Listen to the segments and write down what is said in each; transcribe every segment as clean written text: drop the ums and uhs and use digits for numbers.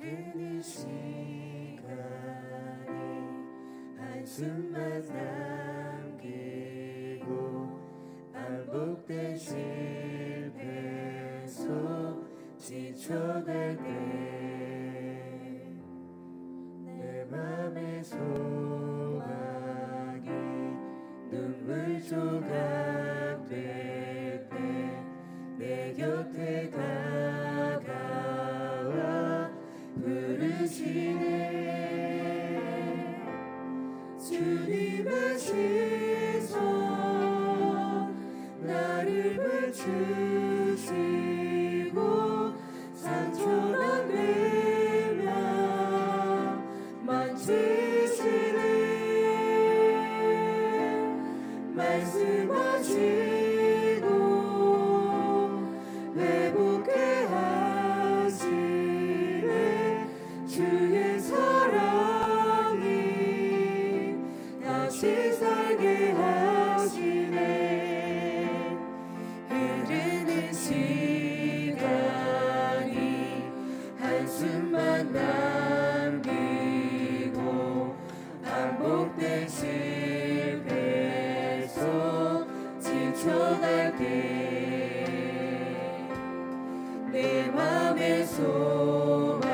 흐르는 시간이 한숨만 남기고 반복된 실패 속 지쳐갈 때 내 맘의 소망이 눈물 조각 될 때 내 곁에 다가와 부르시네. 주님의 시선 나를 비추시고 상처난 내 맘 만지시네. 말씀하시고 회복해 하시네. 주의 사랑이 다시 살게 하시네. 흐르는 시간이 한숨만 남기고 반복된 실패 속 지쳐갈 때 내 맘의 소망이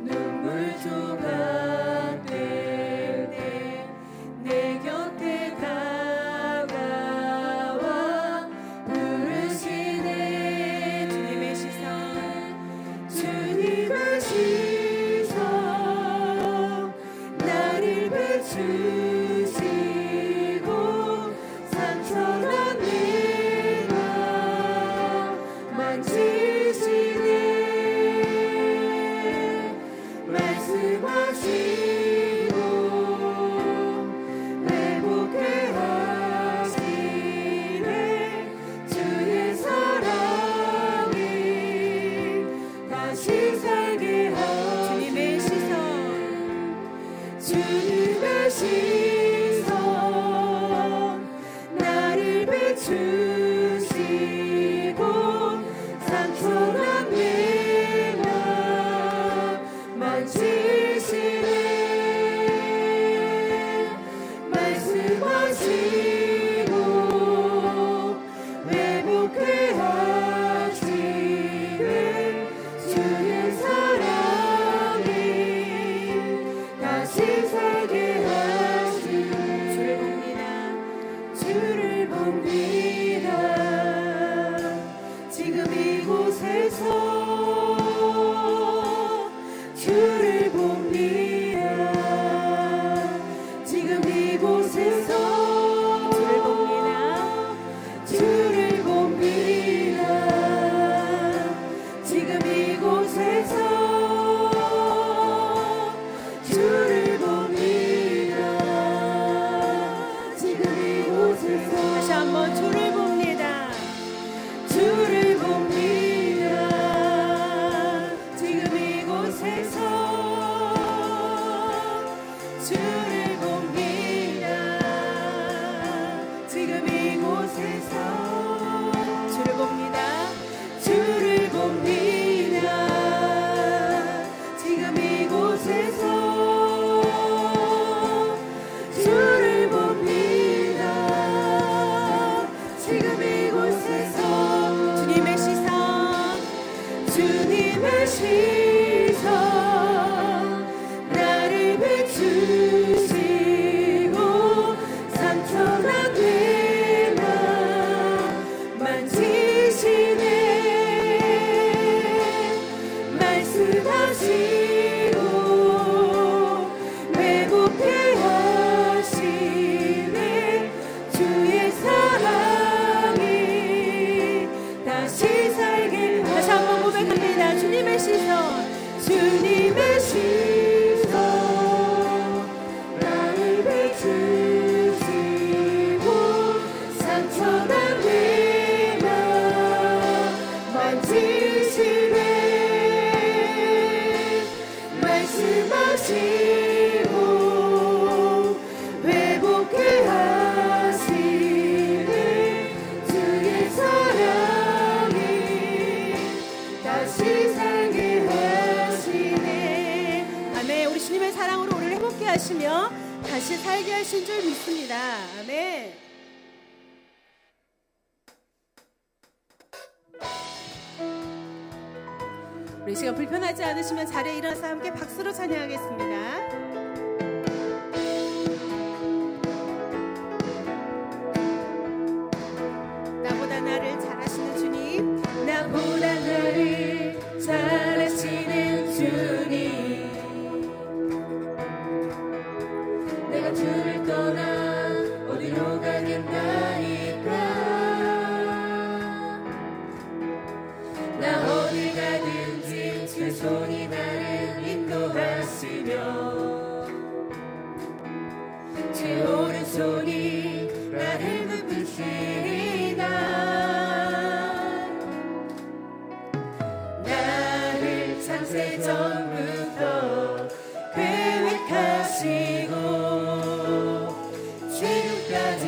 눈물 조각 될 때 내 곁에 다가와 부르시네. 주님의 시선 주님의 시선 나를 비추시고 상처난 내 맘 만지시네. 말씀하시고 회복해 하시네. 주의 사랑이 다시 살게 하시네. 주님의 시선 주님의 시선 나를 비추시고 상처난 내 맘 만지시네. 말씀하시고 회복해 하시네. 주의 사랑이 다시 살게 하시네. 주를 봅니다. 주를 봅니다. 하시며 다시 살게 하신 줄 믿습니다. 아멘. 우리 시간 불편하지 않으시면 자리에 일어나서 함께 박수로 찬양하겠습니다. 나보다 나를 잘 아시는 주님, 나보다 나를 잘 아시는 주님, 내가 주를 떠나 어디로 가겠나이까. 나 어디 가든지 주 손이 나를 인도하시며 주 오른손이 나를 붙드시리다. 나를 창세 전부터 계획하시고 지금까지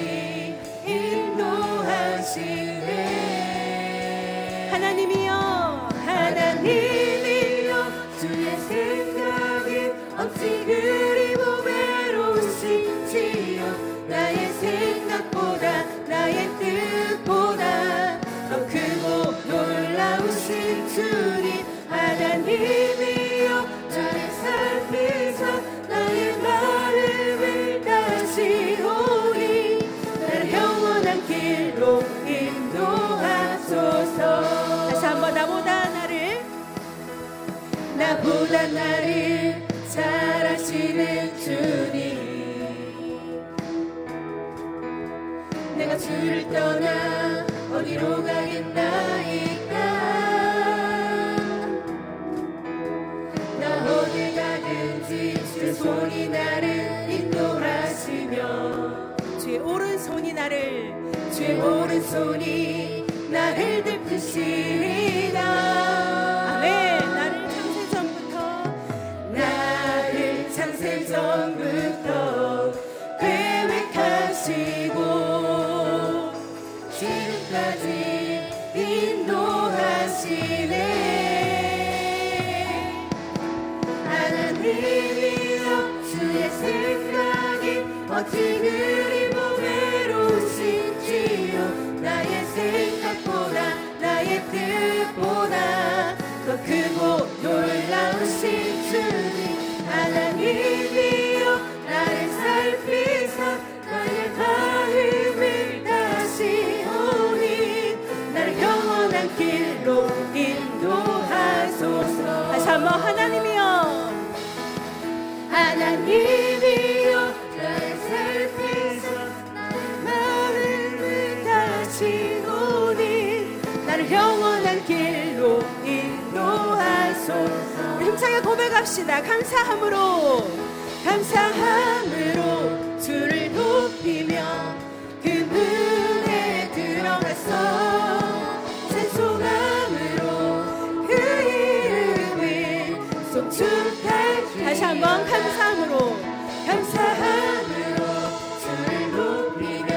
인도하시네. 하나님이여, 하나님이여, 주의 생각이 어찌 그리 보배로우신지요. 나의 생각보다 나의 뜻보다 더 크고 놀라우신 주님. 하나님이여, 나를 살피사 나의 마음을 다시오니 나를 영원한 길로 인도하소서. 다시 한번 나보다 나를 잘 아시는 주님, 내가 주를 떠나 어디로 가겠나이까. 나 어디 가든지 주 손이 나를 인도하시며 주의 오른손이 나를 들푸시리다. 아멘. 나를 창세 전부터 계획하시고 지금까지 인도하시네. 하나님이여, 주의 생각이 어찌 그리 보배로우신지요. 나의 생각보다 나의 뜻보다 더 크고 놀라우신 주님. 하나님이여, 나를 살피사 나의 마음을 다시오니 나를 영원한 길로 인도하소서. 다시 한번 하나님이여, 나를 살피사 나의 마음을 다시오니 나를 영원한 길로 인도하소서. 힘차게 고백합시다. 감사함으로 주를 높이며 그 문에 들어가서 찬송함으로 그 이름을 송축할지. 다시 한번 감사함으로 주를 높이며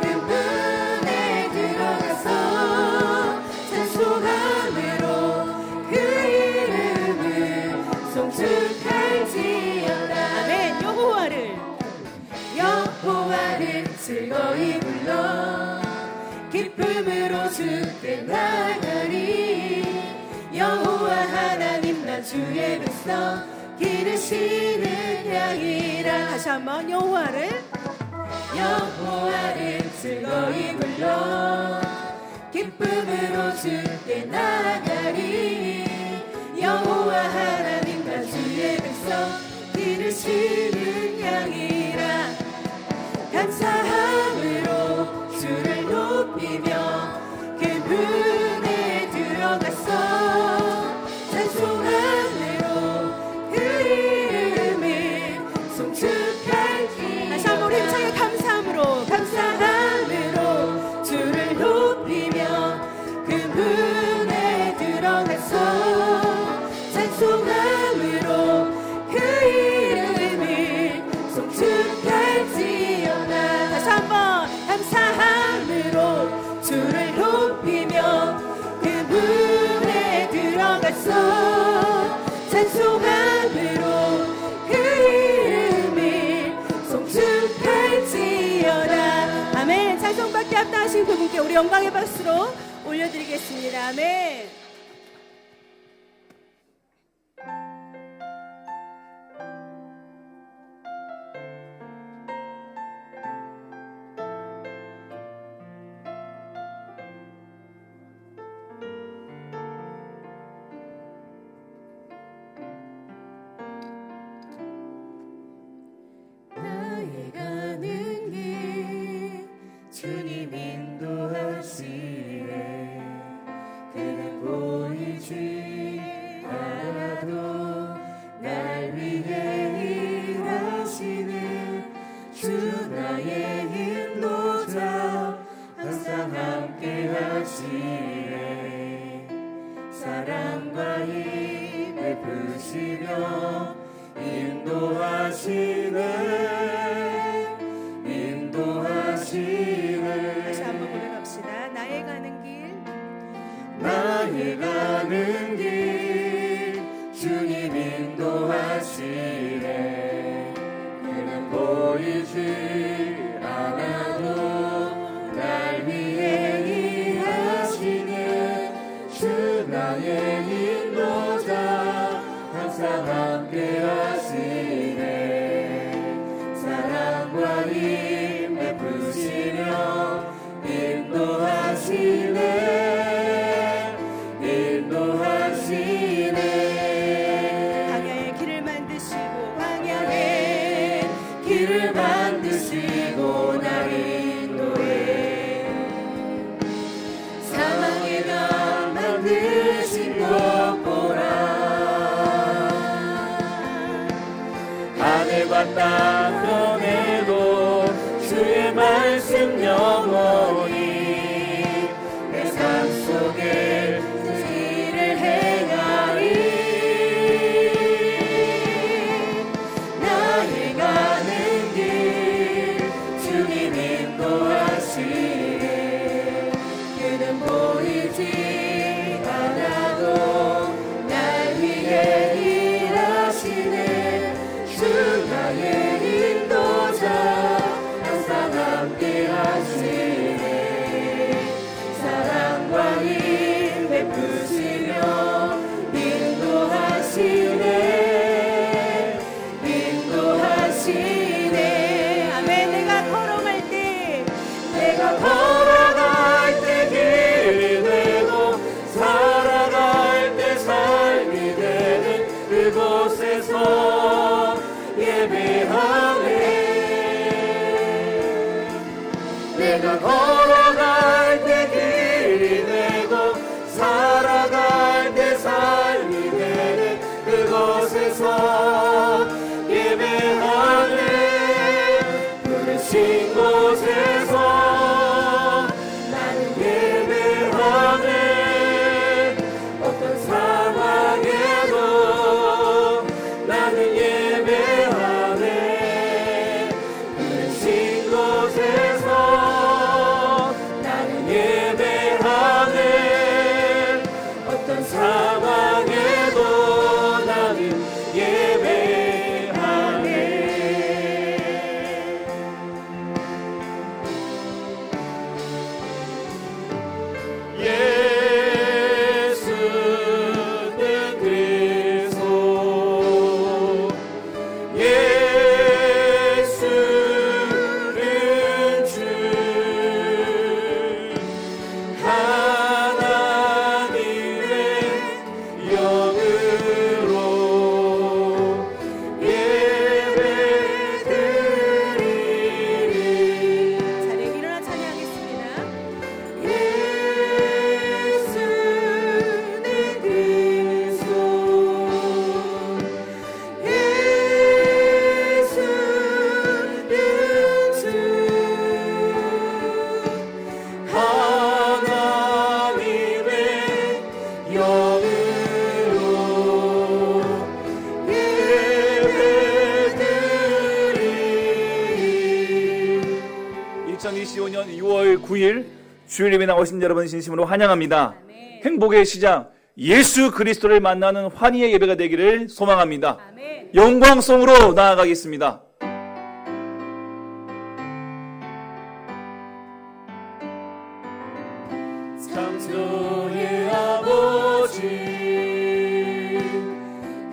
그 문에 들어가서 찬송함으로 그 이름을 송축할지어다. 아멘. 여호와를 즐거이 불러 기쁨으로 주께 나가리. 여호와 하나님 나 주의 백성 기르시는 양이라. 다시 한번 여호와를 즐거이 불러 기쁨으로 주께 나가리. 여호와 하나님 나 주의 백성 기르시는 양이라. 감사함으로 주를 높이며 그 문에 들어가서 찬송함으로 그 이름을 송축할지. 다시 한번 힘차게 감사함으로 주를 높이며 그 문에 들어가서 찬송함으로 그 이름을 송축할지어다. 다시 한번 감사함으로 주를 높이며 그 문에 들어가서 찬송함으로 그 이름을 그분께 우리 영광의 박수로 올려드리겠습니다. 아멘. 나의 가는 길 주님 인도하시네. 그는 보이지 않아도 날 위해 일하시는 주 나의 인도자 항상 함께 하시네. 사랑과 힘을 부시며 인도하시네. 다시 한번 고백합시다. 나의 가는 길 나의 가는 길 주님 인도하시네. 그는 보이지 않아도 날 위해 일하시는 주 나의 인도자 항상 함께 하시네. 사랑과 힘 베푸시며 인도하시네. 광야의 길을 만드시고 날 인도해. 사망의 강 만드신 것 보라. 하늘과 땅 떠내도 주의 말씀 영원히 내 삶 속에 일을 행하리. 나의 가는 길 주님 인도하시네. 그는 보이지 않아도 날 위해 일하시네. 주 나의 인도자 항상 함께 하시네. 사랑과 힘 베푸시며 인도하시네. 아멘. 내가 걸어갈 때 길이 되고 살아갈 때 삶이 되는 그곳에서 예배하네. 내가 걸어갈 때 길이 되고 살아갈 때 삶이 되는 그곳에서 예배하네. 부르신 곳에서 나는 예배하네. 어떤 상황에도 나는 예배하네. 부르신 곳에서 나는 예배하네. 어떤 상황에도 나는 예배하네. 예수는 그리스도, 예수는 주, 하나님의 영으로 예배드리리. 자리에 일어나 찬양하겠습니다. 예수는 그리스도, 예수는 주, 하나님의 영으로 예배드리리. 2025년 6월 9일 주일 예배 나오신 여러분 진심으로 환영합니다. 행복의 시작 예수 그리스도를 만나는 환희의 예배가 되기를 소망합니다. 아멘. 영광송으로 나아가겠습니다.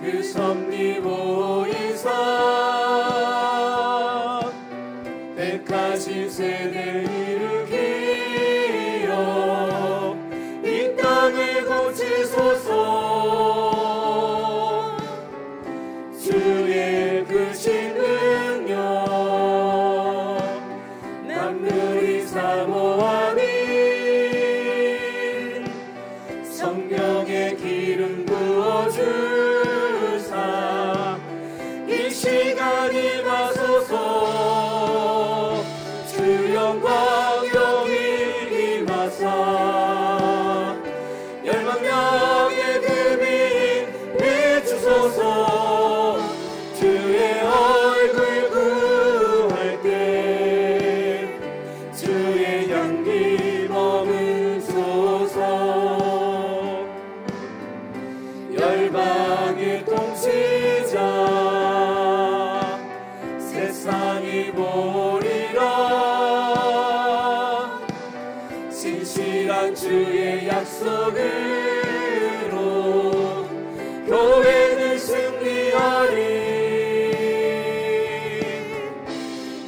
그 섭리 모인상 백하신 세대 일으키어 이 땅을 고치소서. 주의 크신 능력 만물이 사모하니 성령의 기름 부어주사 이 시간 임하소서. 주 영광 여기 임하사 열방명의 금이 비추소서. 주의 얼굴 구할 때 주의 향기 머무소서. 열방의 통치자 세상이 보리라. 신실한 주의 약속으로 교회는 승리하리.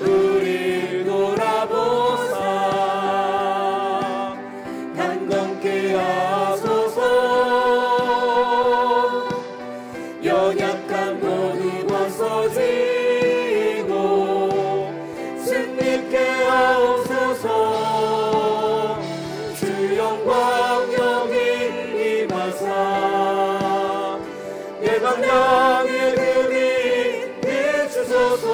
우릴 돌아보사 강건케 하소서. 연약한 모두 벗어지고 승리케 하옵소서. 주 영광 여기 임하사 열방명의 금이 비추소서.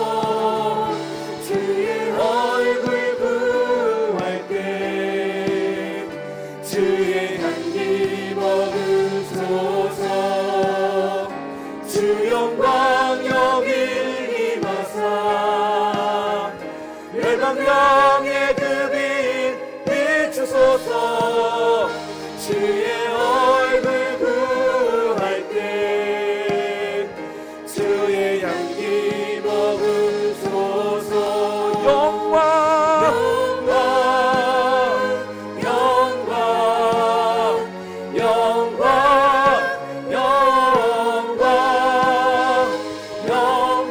주의 얼굴 구할 때 주의 향기 머무소서. 주 영광 여기 임하사 열방명의 금이 비추소서. 주의 얼굴 구할 때 주의 향기 머무소서. 영광 영광 영광 영광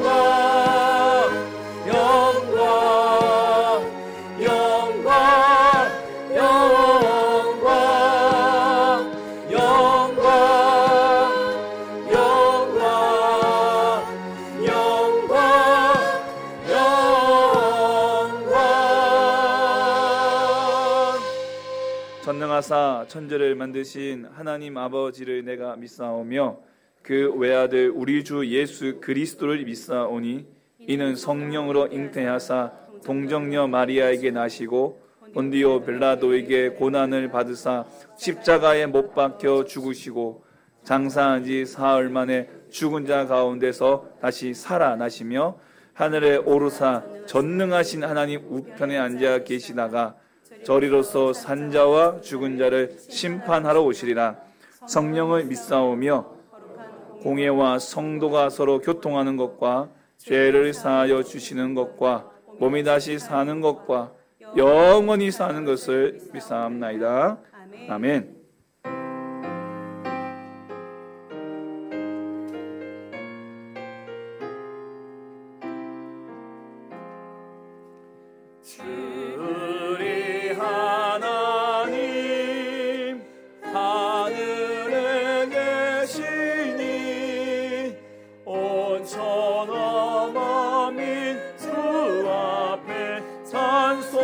영광 영광 영광 전능하사 천지를 만드신 하나님 아버지를 내가 믿사오며 그 외아들 우리 주 예수 그리스도를 믿사오니 이는 성령으로 잉태하사 동정녀 마리아에게 나시고 본디오 빌라도에게 고난을 받으사 십자가에 못 박혀 죽으시고 장사한 지 사흘 만에 죽은 자 가운데서 다시 살아나시며 하늘에 오르사 전능하신 하나님 우편에 앉아 계시다가 저리로서 산자와 죽은 자를 심판하러 오시리라. 성령을 믿사오며 공회와 성도가 서로 교통하는 것과 죄를 사하여 주시는 것과 몸이 다시 사는 것과 영원히 사는 것을 믿사옵나이다. 아멘. 우리 하나님 하늘에 계시니 온천하 만민 주 앞에 찬송하네.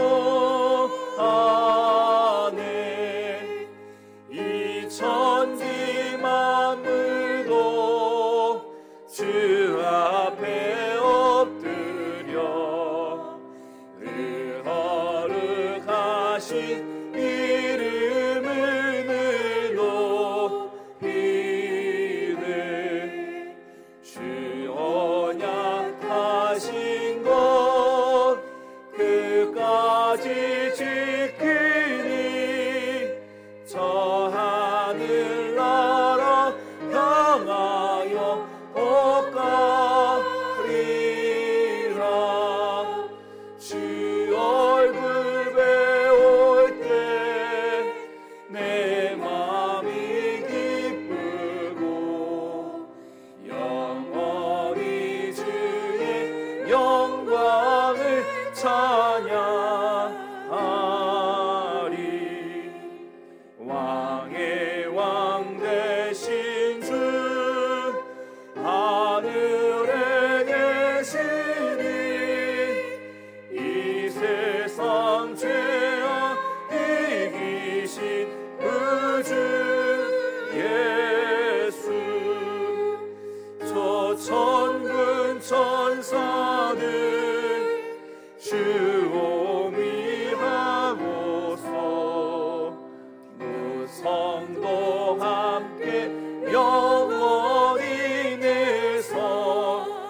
성도 함께 영원히 내 섬기네.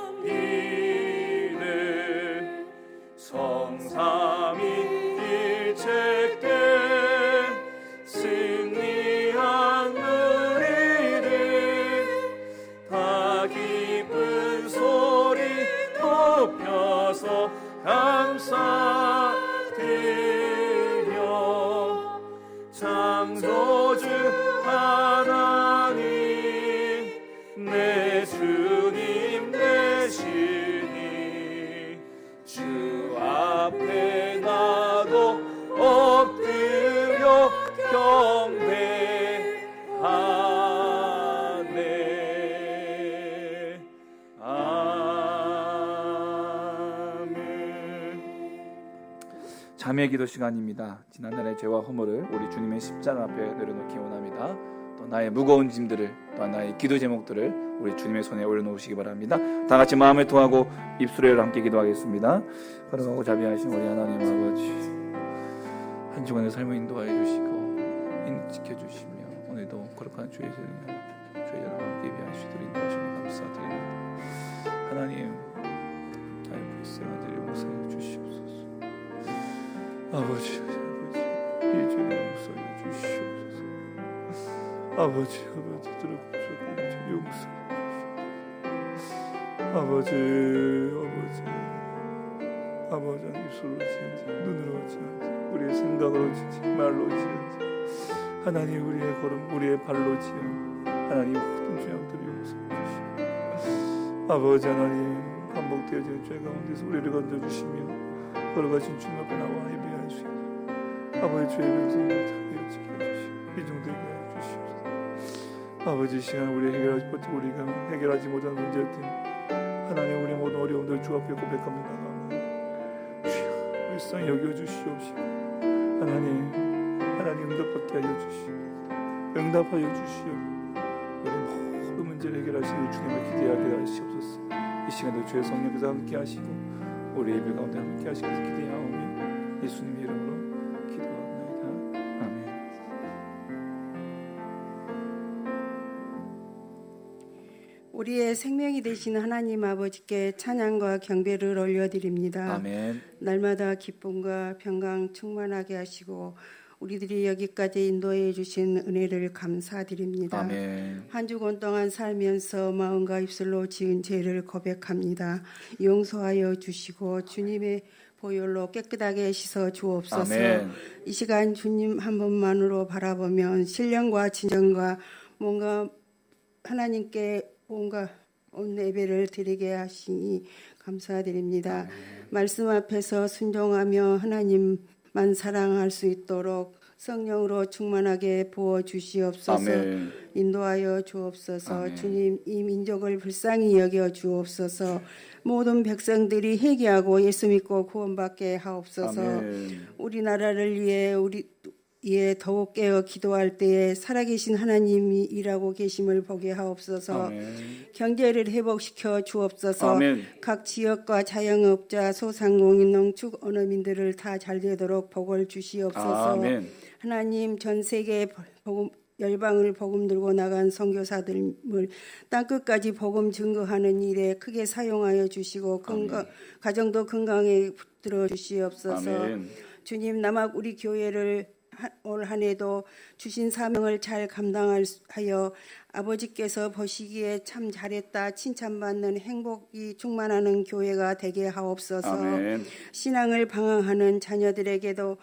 성삼위일체때 승리한 우리들 다 기쁜 소리 높여서 감사드려. 창조주 하나님 내 주님 되시니 주 앞에 나도 엎드려 경배하네. 아멘. 자매의 기도 시간입니다. 지난날의 죄와 허물을 우리 주님의 십자가 앞에 내려놓기 원합니다. 또 나의 무거운 짐들을, 또 나의 기도 제목들을 우리 주님의 손에 올려놓으시기 바랍니다. 다 같이 마음을 통하고 입술을 함께 기도하겠습니다. 걸어가고 자비하신 우리 하나님 아버지, 한 주간의 삶을 인도하여 주시고 지켜주시며 오늘도 거룩한 주의 자녀와 함께 예배하시도록 인도하시니 감사드립니다. 하나님, 나의 불쌍한 자를 용서해 주시옵소서. 아버지, 이 죄를 용서해 주시옵소서. 아버지, 들어보셔서 용서해 주시옵소서. 아버지 입술로 지은지 눈으로 지은지 우리의 생각으로 지은지 말로 지은지 하나님 우리의 걸음 우리의 발로 지은 하나님 모든 죄악들을 용서해 주시옵소서. 아버지 하나님, 반복되어지는 죄 가운데서 우리를 건져주시며 걸어가신 주님 앞에 나와 예배할 수 있는 아버지 주의 백성들 자비에 지켜주시고 이중되게 하여 주시옵소서. 아버지, 이 시간 우리가 해결하지 못한 문제들 하나님 우리 모든 어려움들 주 앞에 고백합니다. 주여 불쌍히 여겨주시옵시고 하나님 응답받게 하여 주시옵소서. 응답하여 주시옵소서. 우리 모든 문제를 해결하시고 주님을 기대하게 하시옵소서. 이 시간도 주의 성령께서 함께 하시고 우리 예배 가운데 함께 하시면서 기대하오며 예수님의 이름으로 기도합니다. 아멘. 우리의 생명이 되신 하나님 아버지께 찬양과 경배를 올려드립니다. 아멘. 날마다 기쁨과 평강 충만하게 하시고 우리들이 여기까지 인도해 주신 은혜를 감사드립니다. 아멘. 한 주간 동안 살면서 마음과 입술로 지은 죄를 고백합니다. 용서하여 주시고 주님의 보혈로 깨끗하게 씻어 주옵소서. 아멘. 이 시간 주님 한 분만으로 바라보면 신령과 진정과 뭔가 하나님께 뭔가 온 예배를 드리게 하시니 감사드립니다. 아멘. 말씀 앞에서 순종하며 하나님만 사랑할 수 있도록 성령으로 충만하게 부어 주시옵소서. 아멘. 인도하여 주옵소서. 아멘. 주님, 이 민족을 불쌍히 여겨 주옵소서. 모든 백성들이 회개하고 예수 믿고 구원받게 하옵소서. 아멘. 우리나라를 위해 더욱 깨어 기도할 때에 살아계신 하나님이 일하고 계심을 보게 하옵소서. 아멘. 경제를 회복시켜 주옵소서. 아멘. 각 지역과 자영업자, 소상공인, 농축 언어민들을 다 잘되도록 복을 주시옵소서. 아멘. 하나님, 전 세계 열방을 복음 들고 나간 선교사들을 땅끝까지 복음 증거하는 일에 크게 사용하여 주시고 가정도 건강에 붙들어 주시옵소서. 아멘. 주님, 남학 우리 교회를 올 한 해도 주신 사명을 잘 감당하여 아버지께서 보시기에 참 잘했다 칭찬받는 행복이 충만하는 교회가 되게 하옵소서. 아멘. 신앙을 방황하는 자녀들에게도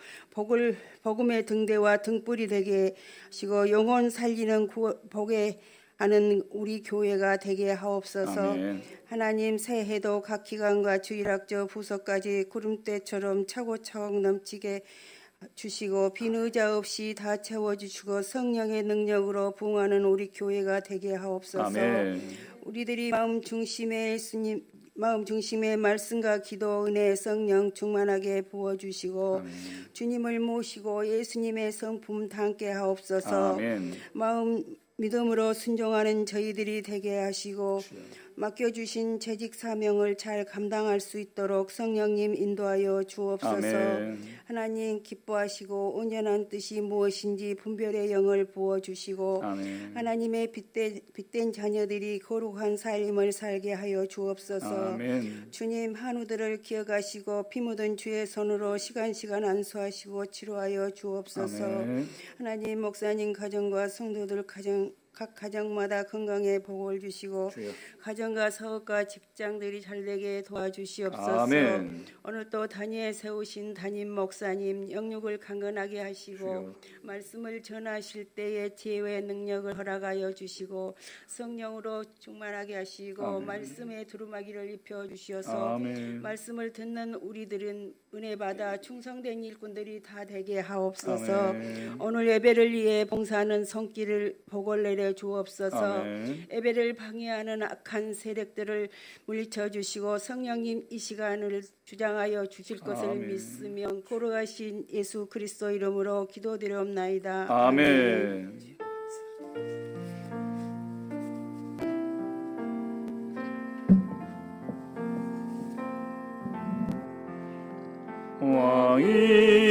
복음의 등대와 등불이 되게 하시고 영혼 살리는 복에 하는 우리 교회가 되게 하옵소서. 아멘. 하나님, 새해도 각 기관과 주일학교 부서까지 구름대처럼 차곡차곡 넘치게 주시고 빈 의자 없이 다 채워주시고 성령의 능력으로 부흥하는 우리 교회가 되게 하옵소서. 아멘. 우리들이 마음 중심에 말씀과 기도, 은혜, 성령 충만하게 부어주시고 아멘. 주님을 모시고 예수님의 성품 담게 하옵소서. 아멘. 믿음으로 순종하는 저희들이 되게 하시고 맡겨주신 재직 사명을 잘 감당할 수 있도록 성령님 인도하여 주옵소서. 아멘. 하나님 기뻐하시고 온전한 뜻이 무엇인지 분별의 영을 부어주시고 아멘. 하나님의 빛된 자녀들이 거룩한 삶을 살게 하여 주옵소서. 아멘. 주님 한우들을 기억하시고 피 묻은 주의 손으로 시간 안수하시고 치료하여 주옵소서. 아멘. 하나님 목사님 가정과 성도들 각 가정마다 건강에 복을 주시고 주여. 가정과 사업과 직장들이 잘되게 도와주시옵소서. 아멘. 오늘 또 단위에 세우신 담임 목사님 영육을 강건하게 하시고 주여. 말씀을 전하실 때에 지혜의 능력을 허락하여 주시고 성령으로 충만하게 하시고 아멘. 말씀에 두루마기를 입혀 주시어서 아멘. 말씀을 듣는 우리들은 은혜 받아 충성된 일꾼들이 다 되게 하옵소서. 아멘. 오늘 예배를 위해 봉사하는 손길을 복을 내려 주옵소서. 아멘. 예배를 방해하는 악한 세력들을 물리쳐 주시고 성령님 이 시간을 주장하여 주실 것을 아멘. 믿으며 거룩하신 예수 그리스도 이름으로 기도드리옵나이다. 아멘.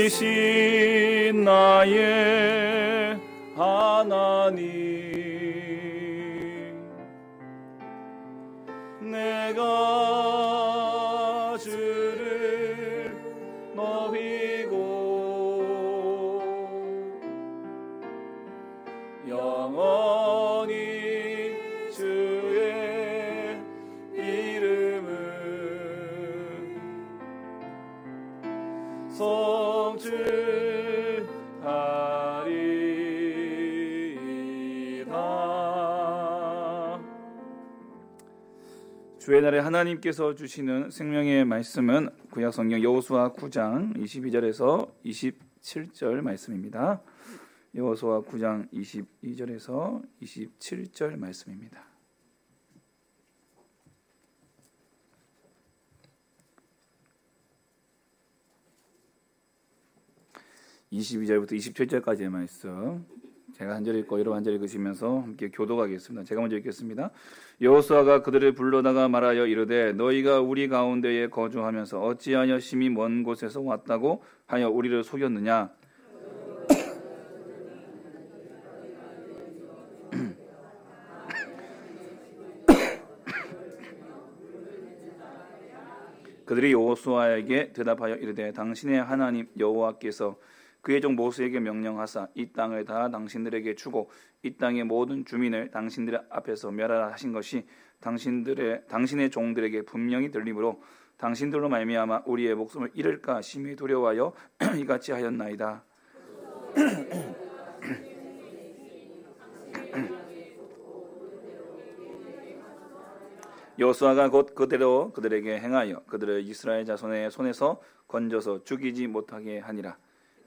왕이신 나의 하나님, 내가 주를 높이고 영원히 주의 이름을 성취하리이다. 주의 날에 하나님께서 주시는 생명의 말씀은 구약성경 여호수아 9장 22절에서 27절 말씀입니다. 여호수아 9장 22절에서 27절 말씀입니다. (22절부터) (27절까지의) 말씀, 제가 한 절 읽고 여러분 한 절 읽으시면서 함께 교독하겠습니다. 제가 먼저 읽겠습니다. 여호수아가 그들을 불러다가 말하여 이르되 너희가 우리 가운데에 거주하면서 어찌하여 심히 먼 곳에서 왔다고 하여 우리를 속였느냐. 그들이 여호수아에게 대답하여 이르되 당신의 하나님 여호와께서 그의 종 모세에게 명령하사 이 땅을 다 당신들에게 주고 이 땅의 모든 주민을 당신들의 앞에서 멸하라 하신 것이 당신의 종들에게 분명히 들리므로 당신들로 말미암아 우리의 목숨을 잃을까 심히 두려워하여 이같이 하였나이다. 여호수아가 곧 그대로 그들에게 행하여 그들을 이스라엘 자손의 손에서 건져서 죽이지 못하게 하니라.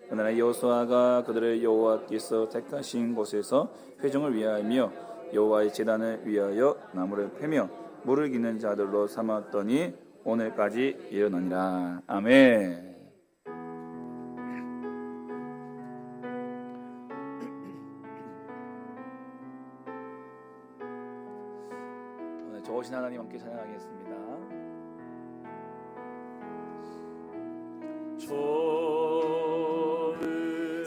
그러나 여호수아가 그들을 여호와께서 택하신 곳에서 회중을 위하여 여호와의 제단을 위하여 나무를 패며 물을 기는 자들로 삼았더니 오늘까지 이르느니라. 아멘. 오늘 좋으신 하나님 함께 찬양하겠습니다.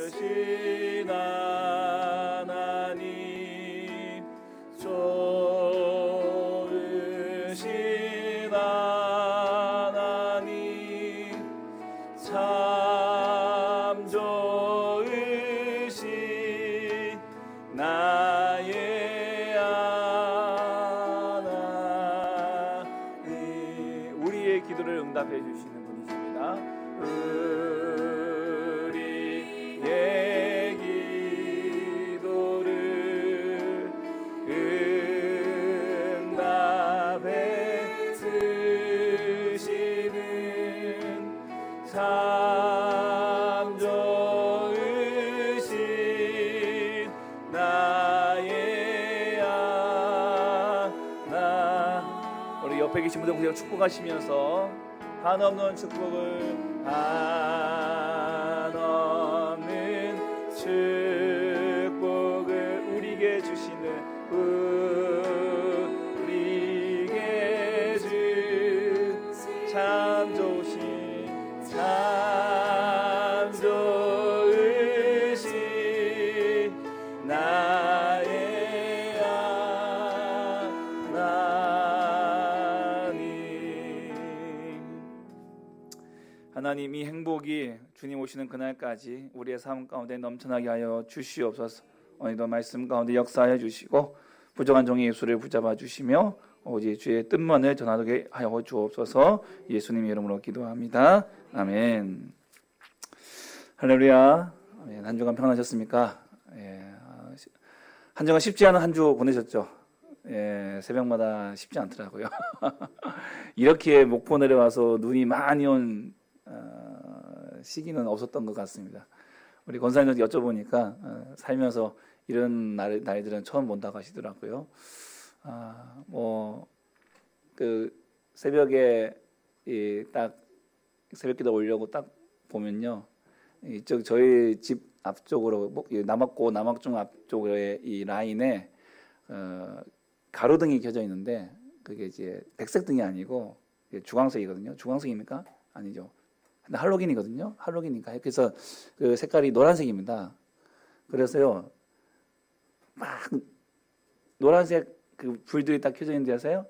좋으신 하나님, 좋으신 하나님, 참 좋으신 나의 하나님. 우리의 기도를 응답해 주시는 분이십니다. 우리의 기도를 응답해 주시는 참 좋으신 나의 하나. 우리 옆에 계신 분들 그냥 축복하시면서 한없는 축복을, 한없는 축복을 우리에게 주시는, 우리에게 하나님, 이 행복이 주님 오시는 그날까지 우리의 삶 가운데 넘쳐나게 하여 주시옵소서. 오늘도 말씀 가운데 역사하여 주시고 부정한 종의 예수를 붙잡아 주시며 오직 주의 뜻만을 전하게 하여 주옵소서. 예수님 이름으로 기도합니다. 아멘. 할렐루야. 한 주간 평안하셨습니까? 한 주간 쉽지 않은 한 주 보내셨죠? 새벽마다 쉽지 않더라고요. 이렇게 목포 내려와서 눈이 많이 온 시기는 없었던 것 같습니다. 우리 권사님한테 여쭤보니까 살면서 이런 날들은 처음 본다고 하시더라고요. 그 새벽에 딱 새벽기도 오려고 딱 보면요, 이쪽 저희 집 앞쪽으로 남학고 남학중 앞쪽에 이 라인에 가로등이 켜져 있는데 그게 이제 백색 등이 아니고 주황색이거든요. 주황색입니까? 아니죠. 근데 할로겐이거든요. 할로겐이니까 그래서 그 색깔이 노란색입니다. 그래서요, 막 노란색 그 불들이 딱 켜져 있는데 아세요?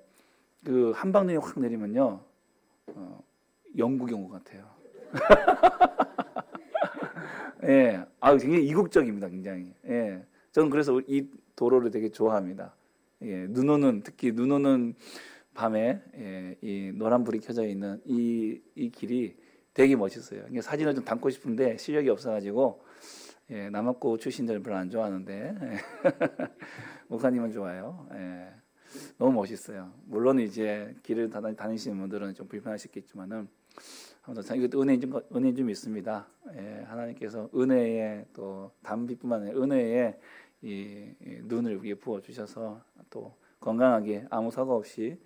그 한방눈이 확 내리면요, 영국이 온 것 같아요. 예, 굉장히 이국적입니다, 굉장히. 예, 저는 그래서 이 도로를 되게 좋아합니다. 예, 특히 눈 오는 밤에 이 노란 불이 켜져 있는 이 길이 되게 멋있어요. 이게 사진을 좀 담고 싶은데 실력이 없어가지고 남학고 출신들은 별로 안 좋아하는데 목사님은 좋아요. 너무 멋있어요. 물론 이제 길을 다니시는 분들은 좀 불편하셨겠지만은 아무튼 이것도 은혜 좀 있습니다. 하나님께서 은혜에 또 담비뿐만 아니라 은혜에 이 눈을 위에 부어 주셔서 또 건강하게 아무 사고 없이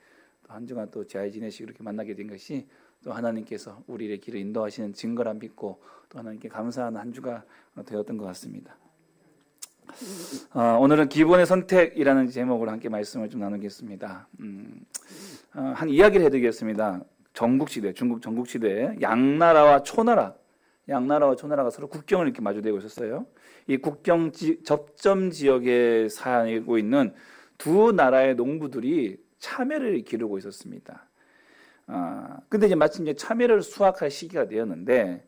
또 한 주간 또 잘 지내시고 이렇게 만나게 된 것이 또 하나님께서 우리의 길을 인도하시는 증거라 믿고 또 하나님께 감사하는 한 주가 되었던 것 같습니다. 오늘은 기본의 선택이라는 제목으로 함께 말씀을 좀 나누겠습니다. 한 이야기를 해드리겠습니다. 중국 전국시대에 양나라와 초나라가 서로 국경을 이렇게 마주대고 있었어요. 이 국경 접점 지역에 살고 있는 두 나라의 농부들이 참외를 기르고 있었습니다. 근데 이제 마침 이제 참외를 수확할 시기가 되었는데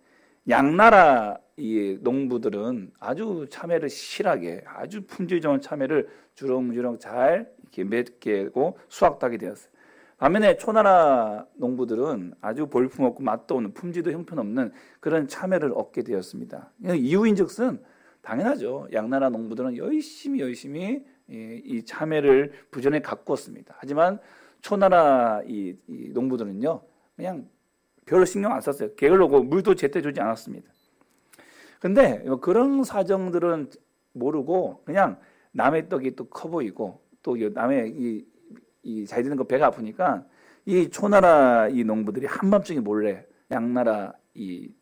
양나라 이 농부들은 아주 참외를 실하게 아주 품질 좋은 참외를 주렁주렁 잘 이렇게 맺고 수확하게 되었어요. 반면에 초나라 농부들은 아주 볼품없고 맛도 없는 품질도 형편없는 그런 참외를 얻게 되었습니다. 이유인즉슨 당연하죠. 양나라 농부들은 열심히 이 참외를 부전에 가꾸었습니다. 하지만 초나라 이 농부들은요, 그냥 별로 신경 안 썼어요. 게을르고 물도 제때 주지 않았습니다. 근데 그런 사정들은 모르고 그냥 남의 떡이 또 커 보이고 또 남의 이 잘 되는 거 배가 아프니까 이 초나라 이 농부들이 한밤중에 몰래 양나라 이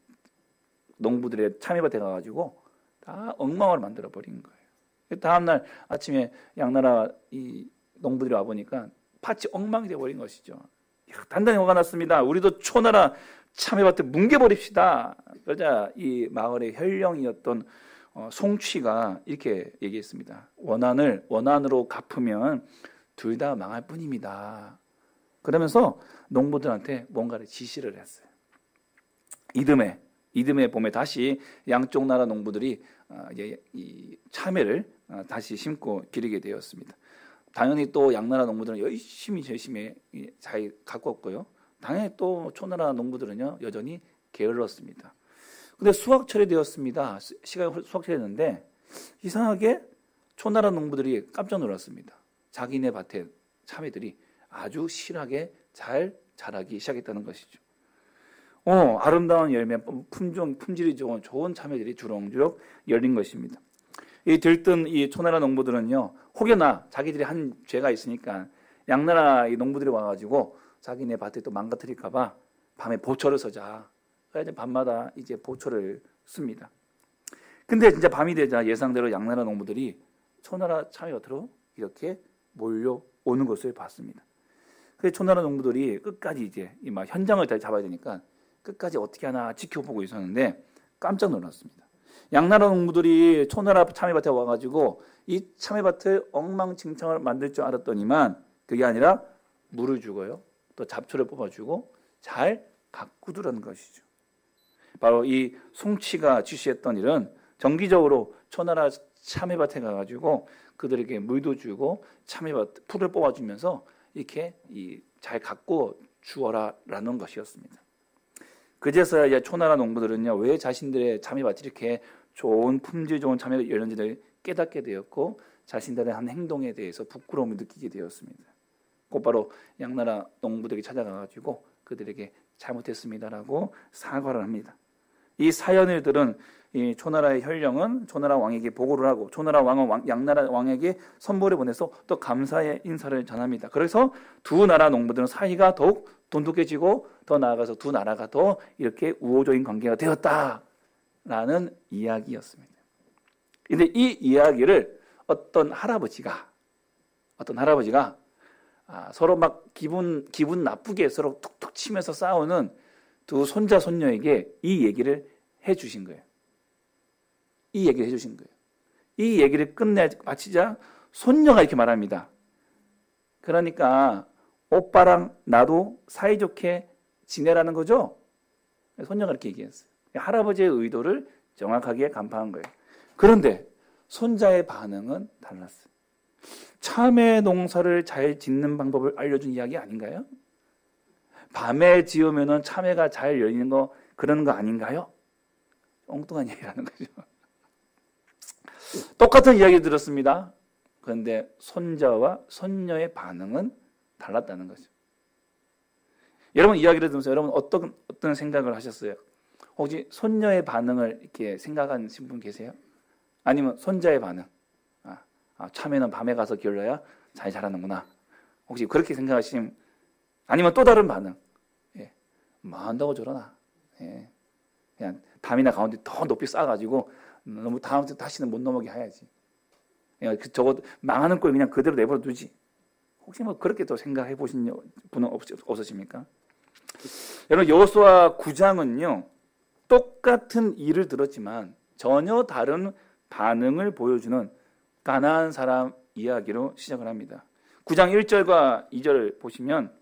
농부들의 참외밭에 가가지고 다 엉망으로 만들어 버린 거예요. 다음날 아침에 양나라 이 농부들이 와 보니까 밭이 엉망이 돼 버린 것이죠. 단단히 화가 났습니다. 우리도 초나라 참외밭을 뭉개버립시다. 그러자 이 마을의 현령이었던 송취가 이렇게 얘기했습니다. 원한으로 갚으면 둘 다 망할 뿐입니다. 그러면서 농부들한테 뭔가를 지시를 했어요. 이듬해 봄에 다시 양쪽 나라 농부들이 이제 이 참외를 다시 심고 기르게 되었습니다. 당연히 또 양나라 농부들은 열심히 잘 가꿨고요. 당연히 또 초나라 농부들은요 여전히 게을렀습니다. 근데 수확철이 되었습니다. 수확철이 됐는데 이상하게 초나라 농부들이 깜짝 놀랐습니다. 자기네 밭에 참외들이 아주 실하게 잘 자라기 시작했다는 것이죠. 아름다운 열매, 품질이 좋은 참외들이 주렁주렁 열린 것입니다. 이 들뜬 이 초나라 농부들은요, 혹여나 자기들이 한 죄가 있으니까 양나라 이 농부들이 와가지고 자기네 밭에 또 망가뜨릴까봐 밤에 보초를 서자. 그래서 밤마다 이제 보초를 씁니다. 근데 진짜 밤이 되자 예상대로 양나라 농부들이 초나라 참외밭으로 이렇게 몰려오는 것을 봤습니다. 그래서 초나라 농부들이 끝까지 이제 막 현장을 잘 잡아야 되니까 끝까지 어떻게 하나 지켜보고 있었는데 깜짝 놀랐습니다. 양나라 농부들이 초나라 참외밭에 와가지고 이 참외밭을 엉망진창을 만들 줄 알았더니만 그게 아니라 물을 주고요, 또 잡초를 뽑아주고 잘 가꾸더라는 것이죠. 바로 이 송치가 지시했던 일은 정기적으로 초나라 참외밭에 가가지고 그들에게 물도 주고 참외밭 풀을 뽑아주면서 이렇게 잘 가꿔 주어라라는 것이었습니다. 그제서야 이제 초나라 농부들은요, 왜 자신들의 참외밭이 이렇게 좋은 품질 좋은 참외가 열렸는지를 깨닫게 되었고 자신들의 한 행동에 대해서 부끄러움을 느끼게 되었습니다. 곧바로 양나라 농부들이 찾아가가지고 그들에게 잘못했습니다라고 사과를 합니다. 이 사연을 들은 이 초나라의 혈령은 초나라 왕에게 보고를 하고 초나라 왕은 양나라 왕에게 선물을 보내서 또 감사의 인사를 전합니다. 그래서 두 나라 농부들은 사이가 더욱 돈독해지고 더 나아가서 두 나라가 더 이렇게 우호적인 관계가 되었다라는 이야기였습니다. 그런데 이 이야기를 어떤 할아버지가 서로 막 기분 나쁘게 서로 툭툭 치면서 싸우는 두 손자 손녀에게 이 얘기를 해주신 거예요. 이 얘기를 마치자 손녀가 이렇게 말합니다. 그러니까 오빠랑 나도 사이좋게 지내라는 거죠? 손녀가 이렇게 얘기했어요. 할아버지의 의도를 정확하게 간파한 거예요. 그런데 손자의 반응은 달랐어요. 참외 농사를 잘 짓는 방법을 알려준 이야기 아닌가요? 밤에 지으면 참외가 잘 열리는 거 그런 거 아닌가요? 엉뚱한 얘기라는 거죠. 똑같은 이야기 들었습니다. 그런데 손자와 손녀의 반응은 달랐다는 거죠. 여러분 이야기를 들으면서 여러분 어떤 생각을 하셨어요? 혹시 손녀의 반응을 이렇게 생각하신 분 계세요? 아니면 손자의 반응? 참외는 밤에 가서 기울여야 잘 자라는구나. 혹시 그렇게 생각하시면 아니면 또 다른 반응? 뭐 한다고 저러나? 그냥 담이나 가운데 더 높이 쌓아가지고 너무 다시는 못 넘어게 해야지. 저거 망하는 꼴 그냥 그대로 내버려 두지. 혹시 뭐 그렇게 또 생각해 보신 분은 없으십니까? 여러분 여호수아 9장은요 똑같은 일을 들었지만 전혀 다른 반응을 보여주는 가나안 사람 이야기로 시작을 합니다. 9장 1절과 2절을 보시면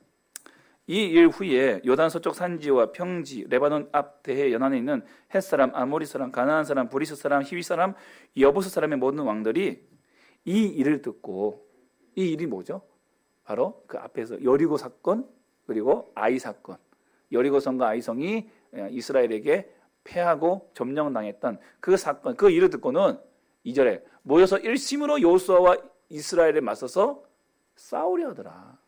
이 일 후에 요단 서쪽 산지와 평지 레바논 앞 대해 연안에 있는 헷사람, 아모리 사람, 가나안 사람, 브리스 사람, 히위 사람, 여부스 사람의 모든 왕들이 이 일을 듣고 이 일이 뭐죠? 바로 그 앞에서 여리고 사건 그리고 아이 사건 여리고성과 아이성이 이스라엘에게 패하고 점령당했던 그 사건 그 일을 듣고는 2절에 모여서 일심으로 여호수아와 이스라엘에 맞서서 싸우려 하더라.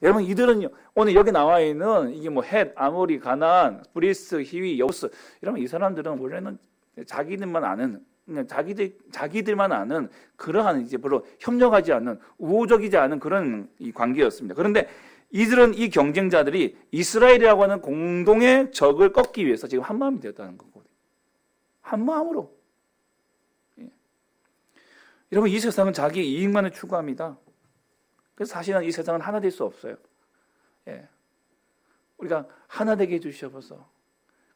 여러분 이들은요 오늘 여기 나와 있는 이게 뭐 헷, 아모리, 가나안, 브리스, 히위, 여부스 이러면 이 사람들은 원래는 자기들만 아는 자기들만 아는 그러한 이제 별로 협력하지 않는 우호적이지 않은 그런 이 관계였습니다. 그런데 이들은 이 경쟁자들이 이스라엘이라고 하는 공동의 적을 꺾기 위해서 지금 한 마음이 되었다는 거거든요. 한 마음으로. 여러분 이 세상은 자기 이익만을 추구합니다. 그래서 사실은 이 세상은 하나 될 수 없어요. 우리가 하나 되게 해주셔서.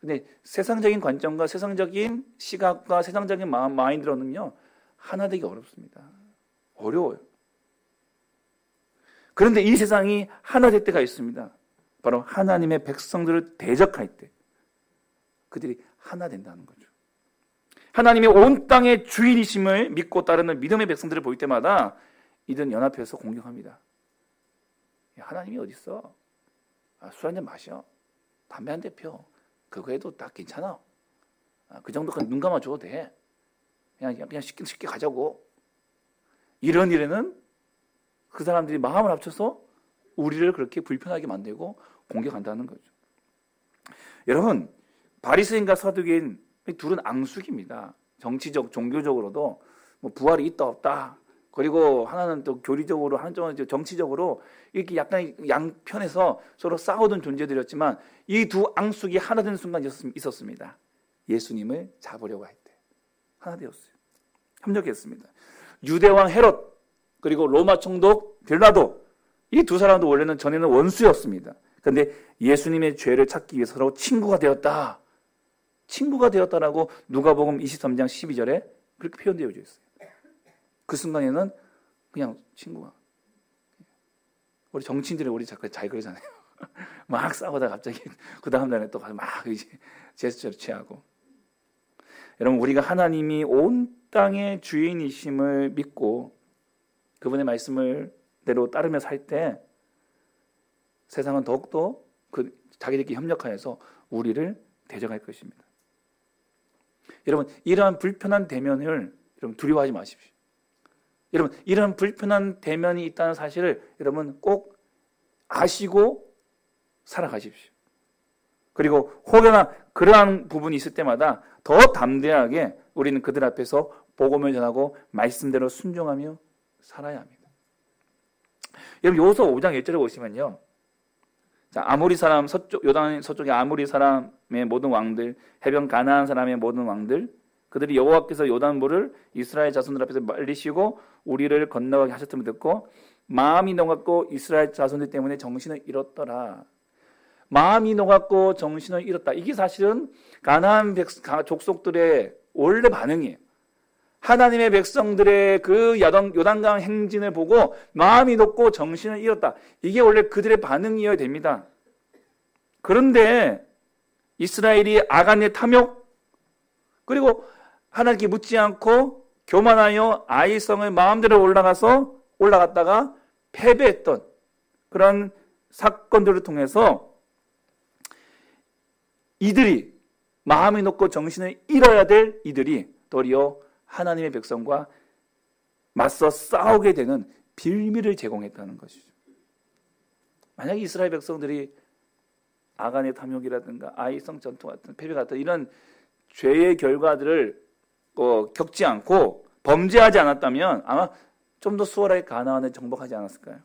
근데 세상적인 관점과 세상적인 시각과 세상적인 마인드로는요 하나 되기 어렵습니다. 어려워요. 그런데 이 세상이 하나 될 때가 있습니다. 바로 하나님의 백성들을 대적할 때 그들이 하나 된다는 거죠. 하나님이 온 땅의 주인이심을 믿고 따르는 믿음의 백성들을 볼 때마다 이들은 연합해서 공격합니다. 하나님이 어디 있어? 술 한잔 마셔. 담배 한 대 펴. 그거 해도 다 괜찮아. 그 정도까지 눈 감아줘도 돼. 그냥 쉽게 가자고. 이런 일에는 그 사람들이 마음을 합쳐서 우리를 그렇게 불편하게 만들고 공격한다는 거죠. 여러분, 바리새인과 사두개인 둘은 앙숙입니다. 정치적, 종교적으로도 뭐 부활이 있다 없다. 그리고 하나는 또 교리적으로, 한쪽은 정치적으로 이렇게 약간 양편에서 서로 싸우던 존재들이었지만 이 두 앙숙이 하나 되는 순간이 있었습니다. 예수님을 잡으려고 할 때 하나 되었어요. 협력했습니다. 유대왕 헤롯 그리고 로마 총독 빌라도 이 두 사람도 원래는 전에는 원수였습니다. 그런데 예수님의 죄를 찾기 위해서 서로 친구가 되었다라고 누가복음 23장 12절에 그렇게 표현되어 있어요. 그 순간에는 그냥 친구가. 우리 정치인들이 우리 자꾸 잘 그러잖아요. 막 싸우다가 갑자기 그 다음 날에 또 막 이제 제스처를 취하고. 여러분, 우리가 하나님이 온 땅의 주인이심을 믿고 그분의 말씀을 대로 따르며 살 때 세상은 더욱더 자기들끼리 협력하여서 우리를 대적할 것입니다. 여러분, 이러한 불편한 대면을 여러분 두려워하지 마십시오. 여러분, 이런 불편한 대면이 있다는 사실을 여러분 꼭 아시고 살아가십시오. 그리고 혹여나 그러한 부분이 있을 때마다 더 담대하게 우리는 그들 앞에서 복음을 전하고 말씀대로 순종하며 살아야 합니다. 여러분, 요서 5장 1절에 보시면요, 자, 아모리 사람 요단 서쪽의 아모리 사람의 모든 왕들, 해변 가나안 사람의 모든 왕들, 그들이 여호와께서 요단물을 이스라엘 자손들 앞에서 말리시고 우리를 건너가게 하셨음을 듣고 마음이 녹았고 이스라엘 자손들 때문에 정신을 잃었더라. 마음이 녹았고 정신을 잃었다. 이게 사실은 가나안 족속들의 원래 반응이에요. 하나님의 백성들의 그 요단강 행진을 보고 마음이 녹고 정신을 잃었다. 이게 원래 그들의 반응이어야 됩니다. 그런데 이스라엘이 아간의 탐욕, 그리고 하나님께 묻지 않고 교만하여 아이성을 마음대로 올라갔다가 패배했던 그런 사건들을 통해서 이들이 마음이 녹고 정신을 잃어야 될 이들이 도리어 하나님의 백성과 맞서 싸우게 되는 빌미를 제공했다는 것이죠. 만약에 이스라엘 백성들이 아간의 탐욕이라든가 아이성 전투 같은 패배 같은 이런 죄의 결과들을 겪지 않고 범죄하지 않았다면 아마 좀 더 수월하게 가나안을 정복하지 않았을까요?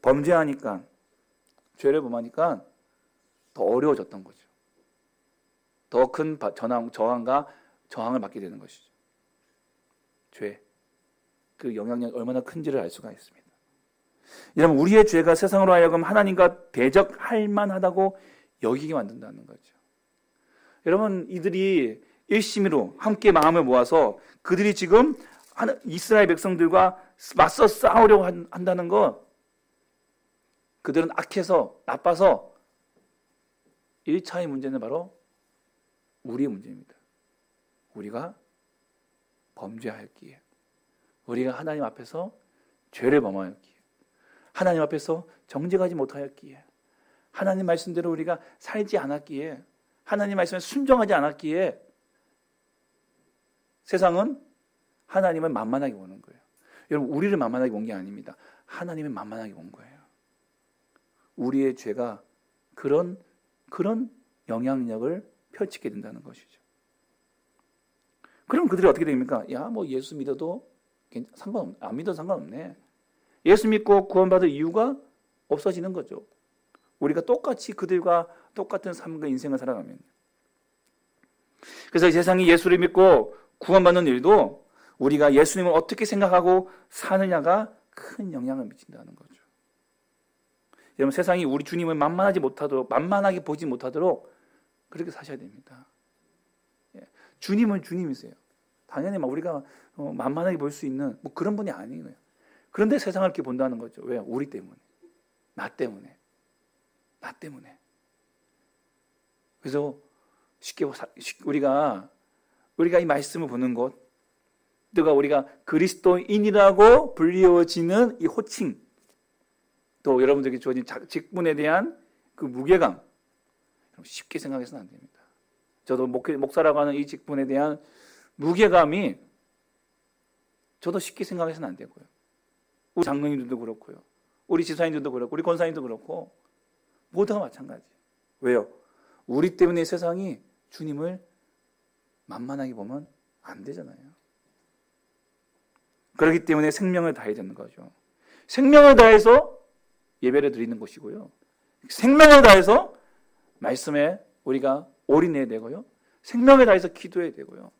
범죄하니까, 죄를 범하니까 더 어려워졌던 거죠. 더 큰 저항을 받게 되는 것이죠. 죄, 그 영향력이 얼마나 큰지를 알 수가 있습니다. 여러분, 우리의 죄가 세상으로 하여금 하나님과 대적할 만하다고 여기게 만든다는 거죠. 여러분, 이들이 일심으로 함께 마음을 모아서 그들이 지금 이스라엘 백성들과 맞서 싸우려고 한다는 것, 그들은 악해서 나빠서 1차의 문제는 바로 우리의 문제입니다. 우리가 범죄하였기에, 우리가 하나님 앞에서 죄를 범하였기에, 하나님 앞에서 정직하지 못하였기에, 하나님 말씀대로 우리가 살지 않았기에, 하나님 말씀에 순종하지 않았기에 세상은 하나님을 만만하게 보는 거예요. 여러분, 우리를 만만하게 본 게 아닙니다. 하나님을 만만하게 본 거예요. 우리의 죄가 그런 영향력을 펼치게 된다는 것이죠. 그럼 그들이 어떻게 됩니까? 야, 뭐 예수 믿어도 안 믿어도 상관없네. 예수 믿고 구원받을 이유가 없어지는 거죠. 우리가 똑같이 그들과 똑같은 삶과 인생을 살아가면. 그래서 이 세상이 예수를 믿고 구원받는 일도 우리가 예수님을 어떻게 생각하고 사느냐가 큰 영향을 미친다는 거죠. 여러분, 세상이 우리 주님을 만만하게 보지 못하도록 그렇게 사셔야 됩니다. 주님은 주님이세요. 당연히 우리가 만만하게 볼 수 있는 그런 분이 아니에요. 그런데 세상을 이렇게 본다는 거죠. 왜요? 우리 때문에. 나 때문에. 그래서 쉽게 우리가 이 말씀을 보는 것, 우리가 그리스도인이라고 불리워지는 이 호칭, 또 여러분들에게 주어진 직분에 대한 그 무게감, 쉽게 생각해서는 안 됩니다. 저도 목사라고 하는 이 직분에 대한 무게감이 저도 쉽게 생각해서는 안 되고요. 우리 장로님들도 그렇고요. 우리 지사님들도 그렇고, 우리 권사님도 그렇고, 모두가 마찬가지예요. 왜요? 우리 때문에 세상이 주님을 만만하게 보면 안 되잖아요. 그렇기 때문에 생명을 다해야 되는 거죠. 생명을 다해서 예배를 드리는 것이고요. 생명을 다해서 말씀에 우리가 올인해야 되고요. 생명을 다해서 기도해야 되고요.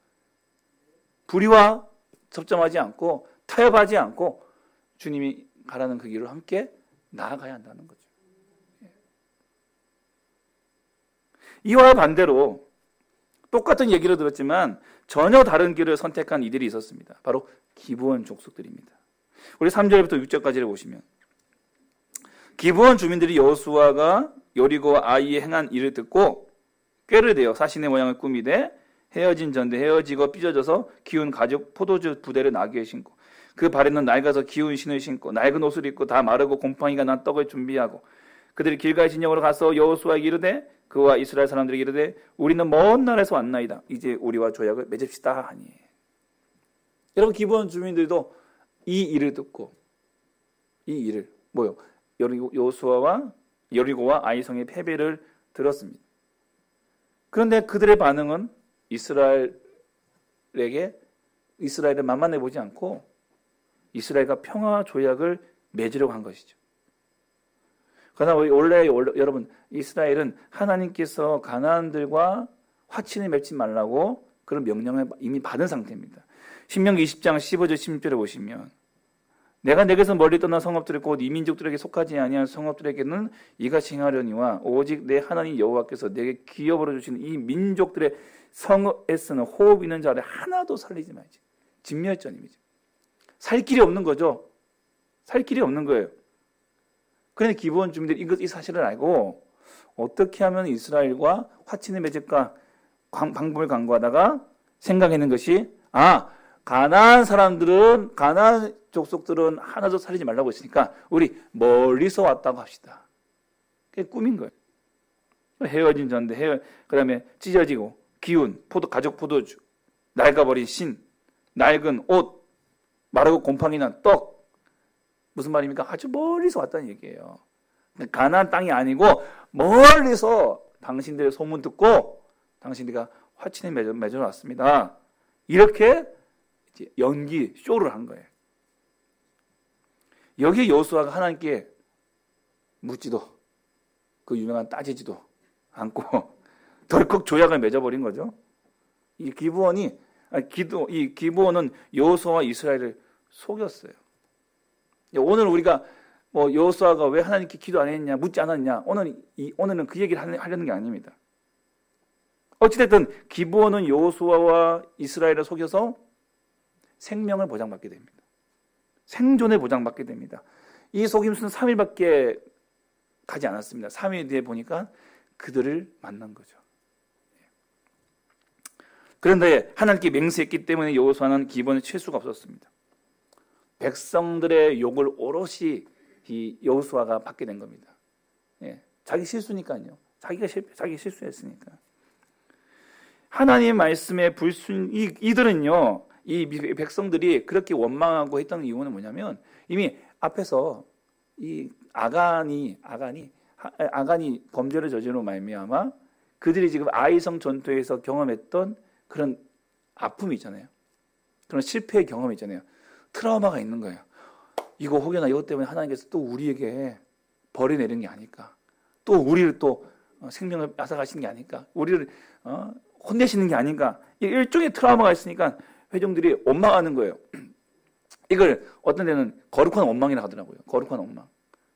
불의와 접점하지 않고 타협하지 않고 주님이 가라는 그 길을 함께 나아가야 한다는 거죠. 이와 반대로 똑같은 얘기를 들었지만 전혀 다른 길을 선택한 이들이 있었습니다. 바로 기브온 족속들입니다. 우리 3절부터 6절까지를 보시면, 기브온 주민들이 여호수아가 여리고 아이에 행한 일을 듣고 꾀를 대어 사신의 모양을 꾸미되 헤어진 전대 헤어지고 삐져져서 기운 가죽 포도주 부대를 나귀에 신고 그 발에는 낡아서 기운 신을 신고 낡은 옷을 입고 다 마르고 곰팡이가 난 떡을 준비하고 그들이 길가의 진영으로 가서 여호수아에게 이르되 그와 이스라엘 사람들에게 이르되 우리는 먼 나라에서 왔나이다. 이제 우리와 조약을 맺읍시다 하니. 여러분 기브온 주민들도 이 일을 듣고 이 일을 뭐요? 여호수아와 여리고와 아이성의 패배를 들었습니다. 그런데 그들의 반응은 이스라엘을 만만해 보지 않고 이스라엘과 평화 조약을 맺으려고 한 것이죠. 그러나 원래 여러분 이스라엘은 하나님께서 가나안들과 화친을 맺지 말라고 그런 명령을 이미 받은 상태입니다. 신명기 20장 15절 16절에 보시면 내가 내게서 멀리 떠난 성읍들을 곧 이 민족들에게 속하지 아니한 성읍들에게는 이같이 행하려니와 오직 내 하나님 여호와께서 내게 기업으로 주시는 이 민족들의 성읍에서는 호흡 있는 자를 하나도 살리지 말지. 진멸전입니다. 살 길이 없는 거죠. 살 길이 없는 거예요. 그런데 기브온 주민들이 이 사실을 알고 어떻게 하면 이스라엘과 화친을 맺을까 방법을 강구하다가 생각하는 것이 가나안 사람들은 가나안 족속들은 하나도 살리지 말라고 했으니까 우리 멀리서 왔다고 합시다. 그게 꿈인 거예요. 헤어진 전대 그다음에 찢어지고 기운 가죽 포도주 낡아버린 신 낡은 옷 마르고 곰팡이 난 떡 무슨 말입니까? 아주 멀리서 왔다는 얘기예요. 가나안 땅이 아니고 멀리서 당신들의 소문 듣고 당신들과 화친을 맺어놨습니다. 이렇게 연기 쇼를 한 거예요. 여기에 여호수아가 하나님께 묻지도 그 유명한 따지지도 않고 덜컥 조약을 맺어버린 거죠. 이 기브온은 여호수아와 이스라엘을 속였어요. 오늘 우리가 여호수아가 왜 하나님께 기도 안 했냐 묻지 않았냐 오늘은 그 얘기를 하려는 게 아닙니다. 어찌됐든 기브온은 여호수아와 이스라엘을 속여서 생명을 보장받게 됩니다. 생존을 보장받게 됩니다. 이 속임수는 3일밖에 가지 않았습니다. 3일 뒤에 보니까 그들을 만난 거죠. 그런데 하나님께 맹세했기 때문에 여호수아는 기브온을 칠 수가 없었습니다. 백성들의 욕을 오롯이 이 여호수아가 받게 된 겁니다. 자기 실수니까요. 자기 실수했으니까. 하나님 말씀에 이들은요. 이 백성들이 그렇게 원망하고 했던 이유는 뭐냐면 이미 앞에서 이 아간이 범죄를 저지르고 말미암아 그들이 지금 아이성 전투에서 경험했던 그런 아픔이 있잖아요. 그런 실패의 경험이 있잖아요. 트라우마가 있는 거예요. 이거 혹여나 이것 때문에 하나님께서 또 우리에게 벌이 내린 게 아닐까? 또 우리를 또 생명을 앗아가시는 게 아닐까? 우리를 혼내시는 게 아닌가? 일종의 트라우마가 있으니까 회중들이 원망하는 거예요. 이걸 어떤 데는 거룩한 원망이라고 하더라고요. 거룩한 원망.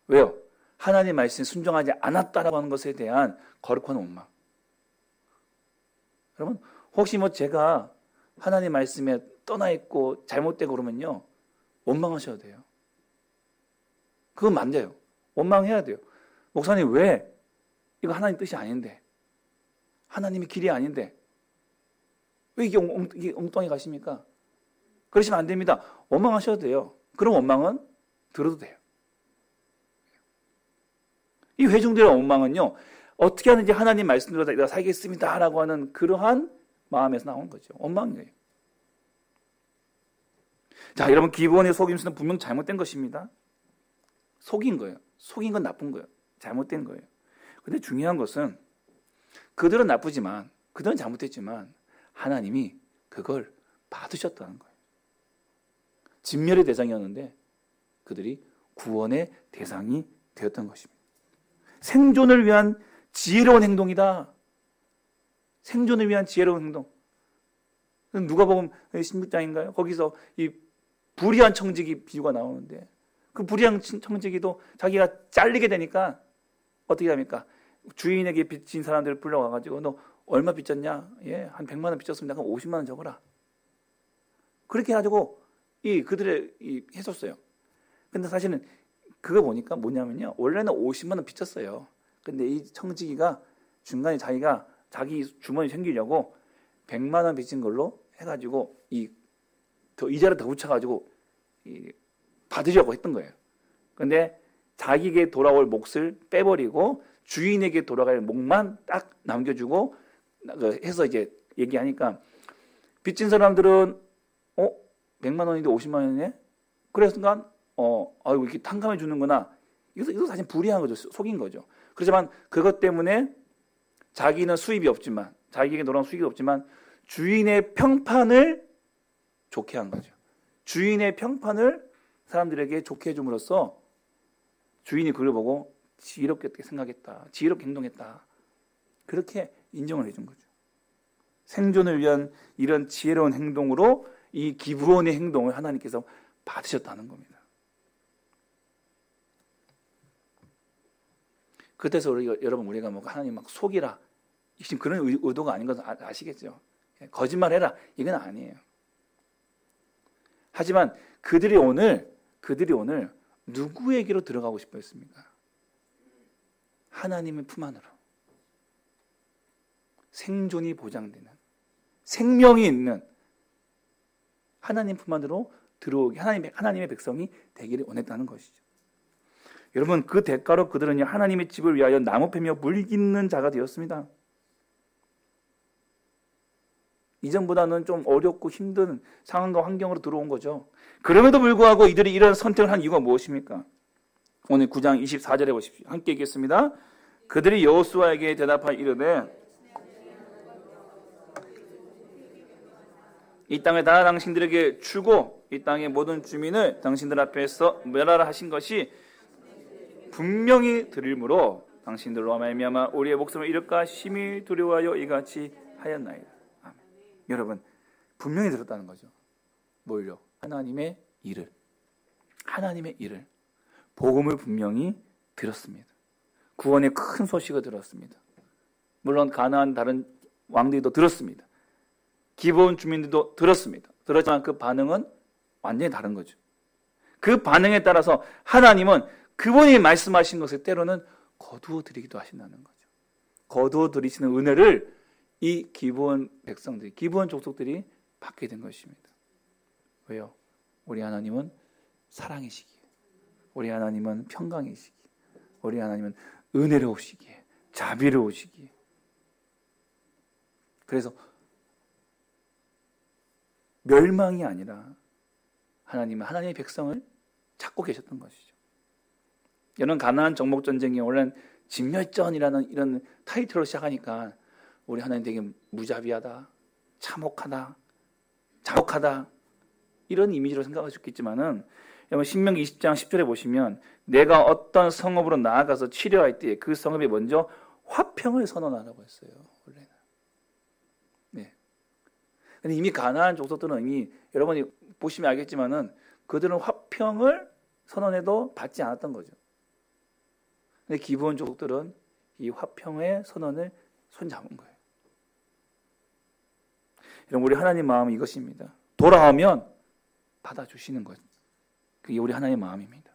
왜요? 하나님 말씀에 순종하지 않았다라고 하는 것에 대한 거룩한 원망. 여러분, 혹시 제가 하나님 말씀에 떠나 있고 잘못되고 그러면요. 원망하셔야 돼요. 그건 안 돼요. 원망해야 돼요. 목사님 왜? 이거 하나님 뜻이 아닌데. 하나님의 길이 아닌데. 왜 이게 엉뚱하게 가십니까? 그러시면 안 됩니다. 원망하셔도 돼요. 그런 원망은 들어도 돼요. 이 회중들의 원망은요. 어떻게 하는지 하나님 말씀대로 내가 살겠습니다 라고 하는 그러한 마음에서 나온 거죠. 원망이에요. 자, 여러분 기브온의 속임수는 분명 잘못된 것입니다. 속인 거예요. 속인 건 나쁜 거예요. 잘못된 거예요. 근데 중요한 것은 그들은 나쁘지만 그들은 잘못했지만 하나님이 그걸 받으셨다는 거예요. 진멸의 대상이었는데 그들이 구원의 대상이 되었던 것입니다. 생존을 위한 지혜로운 행동이다. 생존을 위한 지혜로운 행동. 누가복음 16장인가요? 거기서 이 불의한 청지기 비유가 나오는데 그 불의한 청지기도 자기가 잘리게 되니까 어떻게 합니까? 주인에게 빚진 사람들을 불러와가지고 너 얼마 빚졌냐? 한 100만 원 빚졌습니다. 그럼 50만 원 적어라. 그렇게 해가지고 그들의 했었어요. 근데 사실은 그거 보니까 뭐냐면요, 원래는 50만 원 빚졌어요. 근데 이 청지기가 중간에 자기가 자기 주머니 챙기려고 100만 원 빚진 걸로 해가지고 더 이자를 더 붙여가지고 받으려고 했던 거예요. 근데 자기에게 돌아올 몫을 빼버리고 주인에게 돌아갈 몫만 딱 남겨주고 해서 이제 얘기하니까 빚진 사람들은 100만 원인데 50만 원이네? 그래서 순간 아이고 이렇게 탕감해 주는구나. 이것도 사실 불이한 거죠. 속인 거죠. 그렇지만 그것 때문에 자기는 수입이 없지만, 자기에게 돌아온 수익이 없지만 주인의 평판을 좋게 한 거죠. 주인의 평판을 사람들에게 좋게 해줌으로써 주인이 그걸 보고 지혜롭게 생각했다, 지혜롭게 행동했다, 그렇게 인정을 해준 거죠. 생존을 위한 이런 지혜로운 행동으로 이 기브온의 행동을 하나님께서 받으셨다는 겁니다. 그때서 여러분 우리가 뭐 하나님 막 속이라, 지금 그런 의도가 아닌 것은 아시겠죠? 거짓말해라, 이건 아니에요. 하지만 그들이 오늘 누구에게로 들어가고 싶어 했습니까? 하나님의 품 안으로. 생존이 보장되는, 생명이 있는 하나님 품 안으로 들어오게, 하나님의 백성이 되기를 원했다는 것이죠. 여러분, 그 대가로 그들은 하나님의 집을 위하여 나무 패며 물 깃는 자가 되었습니다. 이전보다는 좀 어렵고 힘든 상황과 환경으로 들어온 거죠. 그럼에도 불구하고 이들이 이런 선택을 한 이유가 무엇입니까? 오늘 9장 24절에 보십시오. 함께 읽겠습니다. 그들이 여호수아에게 대답하여 이르되 이 땅을 다 당신들에게 주고 이 땅의 모든 주민을 당신들 앞에서 멸하라 하신 것이 분명히 들으므로 당신들로 말미암아 우리의 목숨을 잃을까 심히 두려워하여 이같이 하였나이다. 아멘. 여러분, 분명히 들었다는 거죠. 뭘요? 하나님의 일을, 복음을 분명히 들었습니다. 구원의 큰 소식을 들었습니다. 물론 가나안 다른 왕들도 들었습니다. 기브온 주민들도 들었습니다. 들었지만 그 반응은 완전히 다른 거죠. 그 반응에 따라서 하나님은 그분이 말씀하신 것을 때로는 거두어 드리기도 하신다는 거죠. 거두어 드리시는 은혜를 이 기브온 백성들이, 기브온 족속들이 받게 된 것입니다. 왜요? 우리 하나님은 사랑이시기에, 우리 하나님은 평강이시기에, 우리 하나님은 은혜로우시기에, 자비로우시기에. 그래서 멸망이 아니라 하나님은 하나님의 백성을 찾고 계셨던 것이죠. 여러분, 가나안 정복 전쟁이 원래는 진멸전이라는 이런 타이틀로 시작하니까 우리 하나님 되게 무자비하다, 참혹하다, 자혹하다 이런 이미지로 생각하셨겠지만은 여러분, 신명기 20장 10절에 보시면 내가 어떤 성읍으로 나아가서 치료할 때 그 성읍에 먼저 화평을 선언하라고 했어요. 원래는. 네. 근데 이미 가나안 족속들은 이미 여러분이 보시면 알겠지만은 그들은 화평을 선언해도 받지 않았던 거죠. 근데 기브온 족속들은 이 화평의 선언을 손잡은 거예요. 여러분, 우리 하나님 마음은 이것입니다. 돌아오면 받아주시는 것. 그게 우리 하나님의 마음입니다.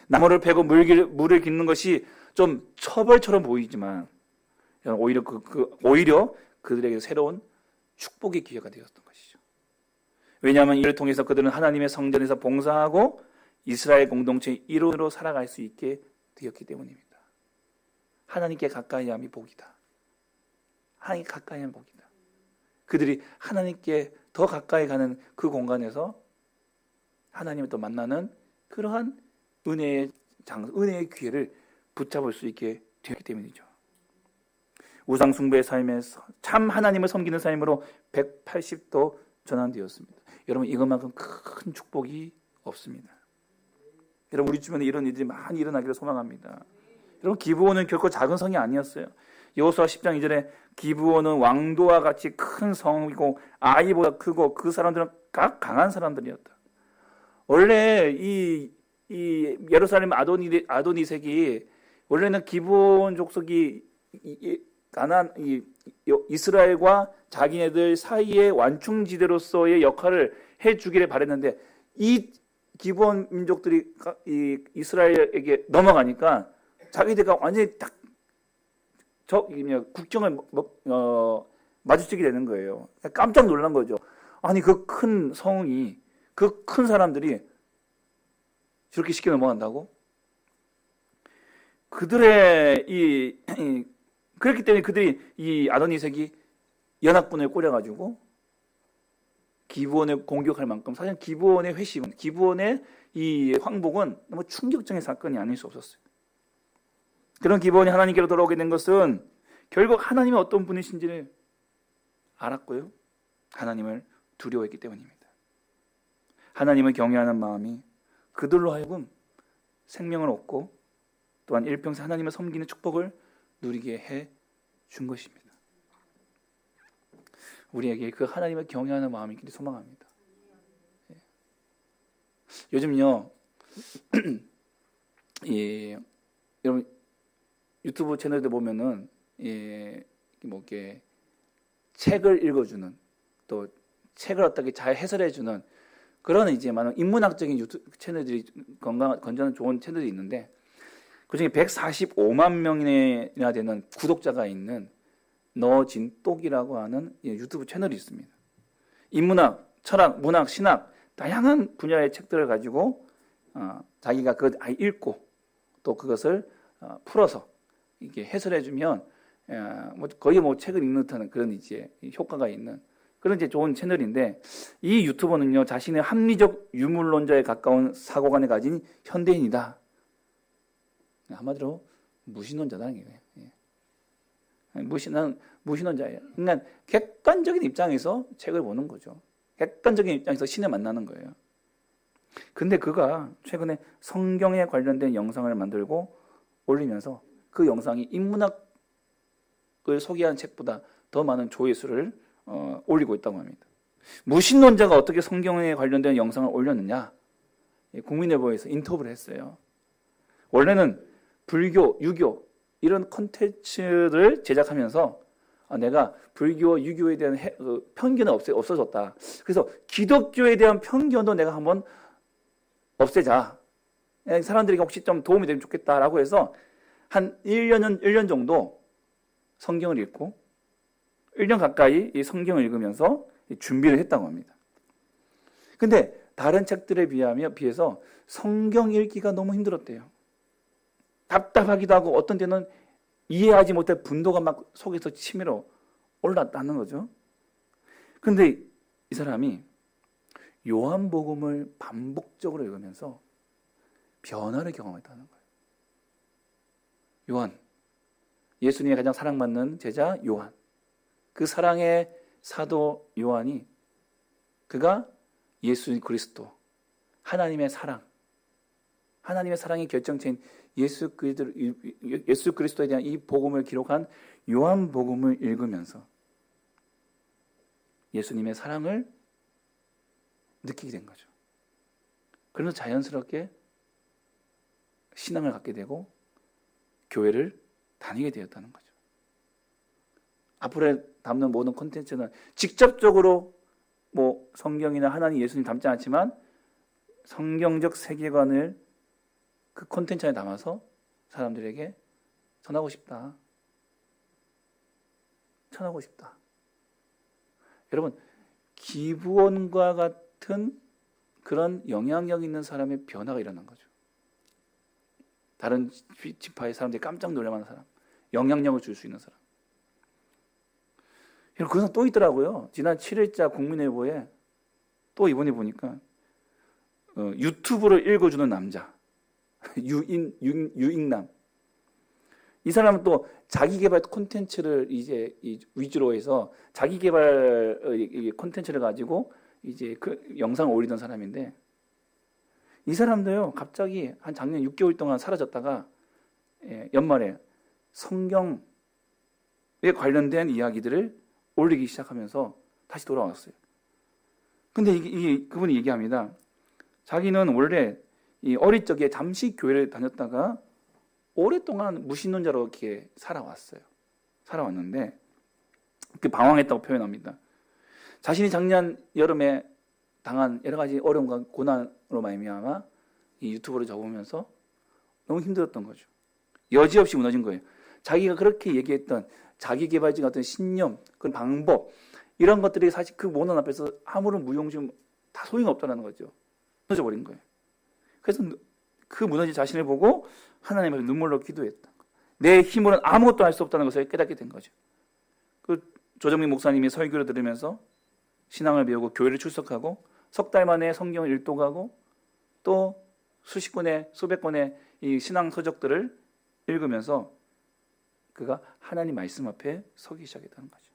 나무를 패고 물을 깃는 것이 좀 처벌처럼 보이지만 오히려 오히려 그들에게 새로운 축복의 기회가 되었던 것이죠. 왜냐하면 이를 통해서 그들은 하나님의 성전에서 봉사하고 이스라엘 공동체의 일원으로 살아갈 수 있게 되었기 때문입니다. 하나님께 가까이 함이 복이다. 하나님께 가까이 하면 복이다. 그들이 하나님께 더 가까이 가는 그 공간에서 하나님을 또 만나는 그러한 은혜의 기회를 붙잡을 수 있게 되었기 때문이죠. 우상 숭배의 삶에서 참 하나님을 섬기는 삶으로 180도 전환되었습니다. 여러분, 이것만큼 큰 축복이 없습니다. 여러분, 우리 주변에 이런 일들이 많이 일어나기를 소망합니다. 여러분, 기브온은 결코 작은 성이 아니었어요. 여호수아 10장 2절에 기브온은 왕도와 같이 큰 성이고 아이보다 크고 그 사람들은 각 강한 사람들이었다. 원래 이 예루살렘 아도니색이 원래는 기브온 족속이 이스라엘과 자기네들 사이의 완충지대로서의 역할을 해주기를 바랬는데 이 기브온 민족들이 이 이스라엘에게 넘어가니까 자기들과 완전히 딱 국경을 마주치게 되는 거예요. 깜짝 놀란 거죠. 아니 그 큰 성이, 그 큰 사람들이 저렇게 쉽게 넘어간다고? 그들의 그렇기 때문에 그들이 이 아도니색이 연합군을 꾸려가지고 기브온을 공격할 만큼, 사실 기브온의 회심은, 기브온의 이 황복은 너무 충격적인 사건이 아닐 수 없었어요. 그런 기브온이 하나님께로 돌아오게 된 것은 결국 하나님이 어떤 분이신지를 알았고요, 하나님을 두려워했기 때문입니다. 하나님을 경외하는 마음이 그들로 하여금 생명을 얻고 또한 일평생 하나님을 섬기는 축복을 누리게 해 준 것입니다. 우리에게 그 하나님을 경외하는 마음이 있기를 소망합니다. 요즘요, 여러분 유튜브 채널들 보면은 뭐 이렇게 책을 읽어주는, 또 책을 어떻게 잘 해설해주는 그런 이제 많은 인문학적인 유튜브 채널들이 건전한 좋은 채널이 있는데, 그중에 145만 명이나 되는 구독자가 있는 너진똑이라고 하는 유튜브 채널이 있습니다. 인문학, 철학, 문학, 신학 다양한 분야의 책들을 가지고 자기가 그걸 읽고 또 그것을 풀어서 이렇게 해설해주면 거의 뭐 책을 읽는 듯한 그런 이제 효과가 있는 그런 이제 좋은 채널인데, 이 유튜버는요 자신의 합리적 유물론자에 가까운 사고관을 가진 현대인이다. 한마디로 무신론자다는 얘기예요. 무신론자예요. 그러니까 객관적인 입장에서 책을 보는 거죠. 객관적인 입장에서 신을 만나는 거예요. 근데 그가 최근에 성경에 관련된 영상을 만들고 올리면서 그 영상이 인문학을 소개한 책보다 더 많은 조회수를 올리고 있다고 합니다. 무신론자가 어떻게 성경에 관련된 영상을 올렸느냐? 국민일보에서 인터뷰를 했어요. 원래는 불교, 유교 이런 콘텐츠를 제작하면서 내가 불교, 유교에 대한 편견은 없어졌다. 그래서 기독교에 대한 편견도 내가 한번 없애자. 사람들에게 혹시 좀 도움이 되면 좋겠다라고 해서 한 1년 정도 성경을 읽고 1년 가까이 이 성경을 읽으면서 준비를 했다고 합니다. 근데 다른 책들에 비해서 성경 읽기가 너무 힘들었대요. 답답하기도 하고 어떤 때는 이해하지 못할 분노가 막 속에서 치밀어 올랐다는 거죠. 근데 이 사람이 요한복음을 반복적으로 읽으면서 변화를 경험했다는 거예요. 요한, 예수님의 가장 사랑받는 제자 요한, 그 사랑의 사도 요한이 그가 예수 그리스도, 하나님의 사랑의 결정체인 예수 그리스도에 대한 이 복음을 기록한 요한복음을 읽으면서 예수님의 사랑을 느끼게 된 거죠. 그래서 자연스럽게 신앙을 갖게 되고 교회를 다니게 되었다는 거죠. 앞으로 담는 모든 콘텐츠는 직접적으로 뭐 성경이나 하나님, 예수님 담지 않지만 성경적 세계관을 그 콘텐츠 안에 담아서 사람들에게 전하고 싶다. 여러분, 기브온과 같은 그런 영향력 있는 사람의 변화가 일어난 거죠. 다른 지파의 사람들이 깜짝 놀랄만한 사람, 영향력을 줄 수 있는 사람. 여러분, 그런 사람 또 있더라고요. 지난 7일자 국민일보에 또 이번에 보니까 유튜브를 읽어주는 남자, 유익남. 이 사람은 또 자기개발 콘텐츠를 이제 위주로 해서 자기개발 콘텐츠를 가지고 이제 그 영상을 올리던 사람인데, 이 사람도요 갑자기 한 작년 6개월 동안 사라졌다가 연말에 성경에 관련된 이야기들을 올리기 시작하면서 다시 돌아왔어요. 근데 그분이 얘기합니다. 자기는 원래 어릴 적에 잠시 교회를 다녔다가 오랫동안 무신론자로 이렇게 살아왔는데 그 방황했다고 표현합니다. 자신이 작년 여름에 당한 여러 가지 어려움과 고난으로 말미암아 이 유튜브를 접으면서 너무 힘들었던 거죠. 여지없이 무너진 거예요. 자기가 그렇게 얘기했던 자기 개발적인 어떤 신념, 그 방법 이런 것들이 사실 그 모난 앞에서 아무런 무용지물 다 소용이 없다는 거죠. 무너져 버린 거예요. 그래서 그 무너진 자신을 보고 하나님 앞에 눈물로 기도했다. 내 힘으로는 아무것도 할 수 없다는 것을 깨닫게 된 거죠. 그 조정민 목사님이 설교를 들으면서 신앙을 배우고 교회를 출석하고 석 달 만에 성경을 일독하고 또 수십 권의 수백 권의 이 신앙 서적들을 읽으면서 그가 하나님 말씀 앞에 서기 시작했다는 거죠.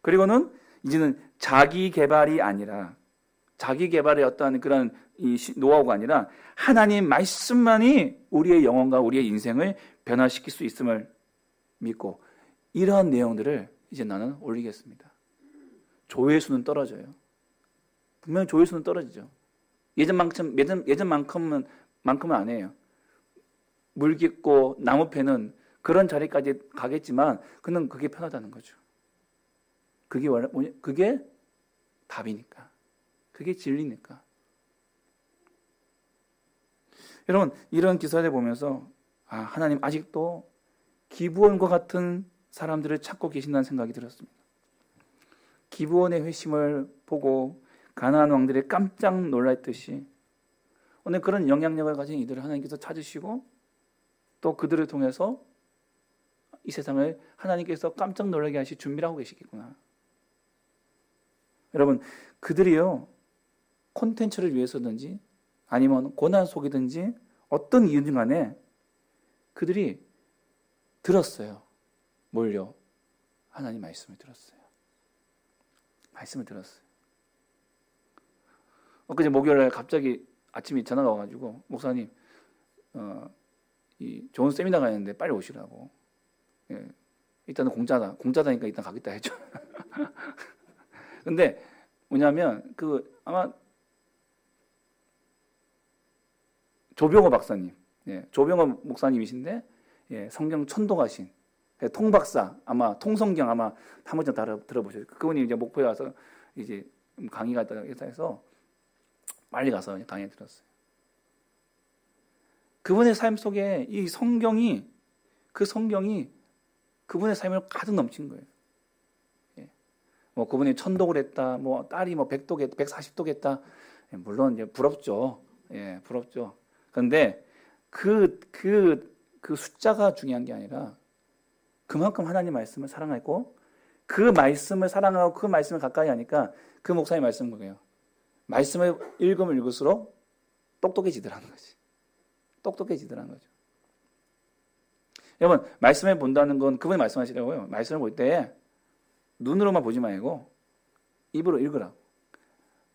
그리고는 이제는 자기 개발이 아니라 자기 개발의 어떠한 그런 이 노하우가 아니라 하나님 말씀만이 우리의 영혼과 우리의 인생을 변화시킬 수 있음을 믿고 이러한 내용들을 이제 나는 올리겠습니다. 조회수는 떨어져요. 분명히 조회수는 떨어지죠. 예전만큼은 안 해요. 물 깊고 나무 패는 그런 자리까지 가겠지만 그는 그게 편하다는 거죠. 그게 답이니까. 그게 진리니까. 여러분, 이런 기사를 보면서 하나님 아직도 기브온과 같은 사람들을 찾고 계신다는 생각이 들었습니다. 기브온의 회심을 보고 가나안 왕들이 깜짝 놀랐듯이 오늘 그런 영향력을 가진 이들을 하나님께서 찾으시고 또 그들을 통해서 이 세상을 하나님께서 깜짝 놀라게 하실 준비를 하고 계시겠구나. 여러분, 그들이요 콘텐츠를 위해서든지 아니면 고난 속이든지 어떤 이유든 간에 그들이 들었어요. 뭘요? 하나님 말씀을 들었어요. 말씀을 들었어요. 엊그제 목요일날 갑자기 아침에 전화가 와가지고 목사님 이 좋은 세미나가 있는데 빨리 오시라고. 예, 일단은 공짜다니까 일단 가겠다 했죠. 근데 뭐냐면 아마 조병호 박사님, 조병호 목사님이신데 성경 천도가신 통박사, 아마 통성경 아마 한 번쯤 들어보셨어요. 그분이 이제 목포에 와서 이제 강의가 있다고 해서 빨리 가서 강의 들었어요. 그분의 삶 속에 이 성경이 그분의 삶을 가득 넘친 거예요. 뭐 그분이 천독을 했다, 뭐 딸이 뭐 140독 했다. 물론 이제 부럽죠. 부럽죠. 그런데 그 숫자가 중요한 게 아니라 그만큼 하나님 말씀을 사랑하고 그 말씀을 사랑하고 그 말씀을 가까이 하니까 그 목사님 말씀은 뭐예요? 말씀을 읽으면 읽을수록 똑똑해지더라는 거지. 똑똑해지더라는 거죠. 여러분, 말씀을 본다는 건 그분이 말씀하시라고요. 말씀을 볼 때 눈으로만 보지 말고 입으로 읽으라고.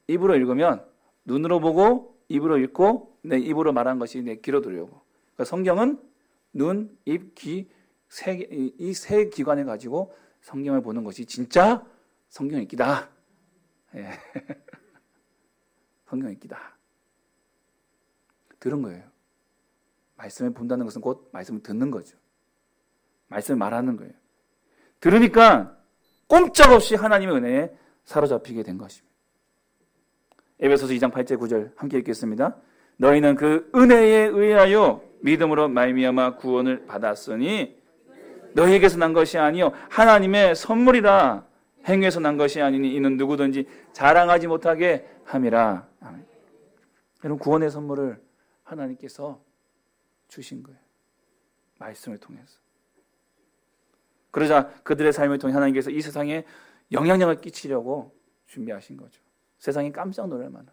입으로 읽으면 눈으로 보고 입으로 읽고 내 입으로 말한 것이 내 귀로 들으려고. 그러니까 성경은 눈, 입, 귀 이 세 기관을 가지고 성경을 보는 것이 진짜 성경 읽기다. 성경 읽기다. 들은 거예요. 말씀을 본다는 것은 곧 말씀을 듣는 거죠. 말씀을 말하는 거예요. 들으니까 꼼짝없이 하나님의 은혜에 사로잡히게 된 것입니다. 에베소서 2장 8절 9절 함께 읽겠습니다. 너희는 그 은혜에 의하여 믿음으로 말미암아 구원을 받았으니 너희에게서 난 것이 아니요 하나님의 선물이라. 행위에서 난 것이 아니니 이는 누구든지 자랑하지 못하게 함이라. 아멘. 여러분, 구원의 선물을 하나님께서 주신 거예요. 말씀을 통해서. 그러자 그들의 삶을 통해 하나님께서 이 세상에 영향력을 끼치려고 준비하신 거죠. 세상이 깜짝 놀랄 만한.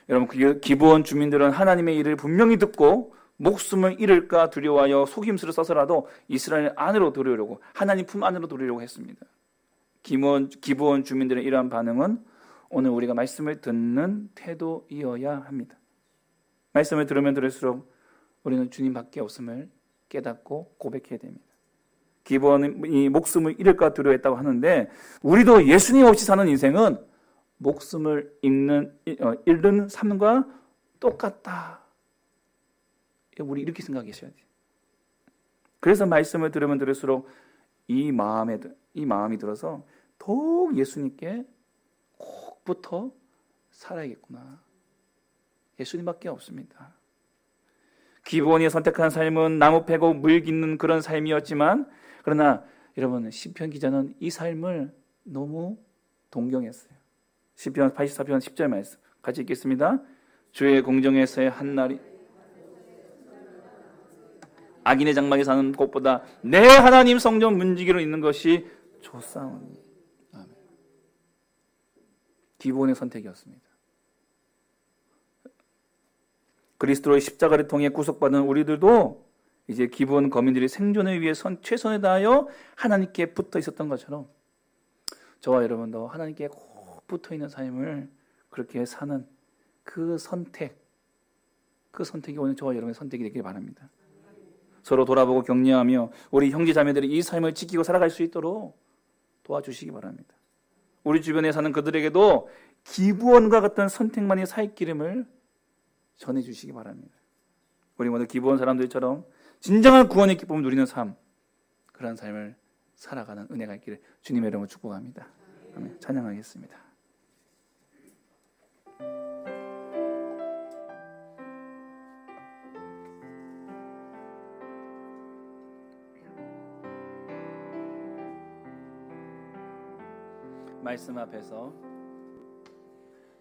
여러분, 기브온 주민들은 하나님의 일을 분명히 듣고 목숨을 잃을까 두려워하여 속임수를 써서라도 이스라엘 안으로 들어오려고, 하나님 품 안으로 들어오려고 했습니다. 기브온 주민들의 이러한 반응은 오늘 우리가 말씀을 듣는 태도이어야 합니다. 말씀을 들으면 들을수록 우리는 주님밖에 없음을 깨닫고 고백해야 됩니다. 기브온이 목숨을 잃을까 두려워했다고 하는데 우리도 예수님 없이 사는 인생은 목숨을 잃는 삶과 똑같다. 우리 이렇게 생각하셔야 돼요. 그래서 말씀을 들으면 들을수록 이 마음이 들어서 더욱 예수님께 붙어 살아야겠구나. 예수님밖에 없습니다. 기브온이 선택한 삶은 나무 패고 물 깃는 그런 삶이었지만, 그러나 여러분, 시편 기자는 이 삶을 너무 동경했어요. 시편 84편 10절 말씀 같이 읽겠습니다. 주의 공정에서의 한 날이 악인의 장막에 사는 곳보다 내 하나님 성전 문지기로 있는 것이 좋사오니. 아멘. 기브온의 선택이었습니다. 그리스도의 십자가를 통해 구속받은 우리들도 이제 기브온 거민들이 생존을 위해 최선을 다하여 하나님께 붙어 있었던 것처럼 저와 여러분도 하나님께 꼭 붙어 있는 삶을 그렇게 사는 그 선택이 오늘 저와 여러분의 선택이 되길 바랍니다. 서로 돌아보고 격려하며 우리 형제 자매들이 이 삶을 지키고 살아갈 수 있도록 도와주시기 바랍니다. 우리 주변에 사는 그들에게도 기브온과 같은 선택만이 살 기름을 전해주시기 바랍니다. 우리 모두 기브온 사람들처럼 진정한 구원의 기쁨을 누리는 삶, 그런 삶을 살아가는 은혜가 있기를 주님의 이름으로 축복합니다. 아멘. 찬양하겠습니다.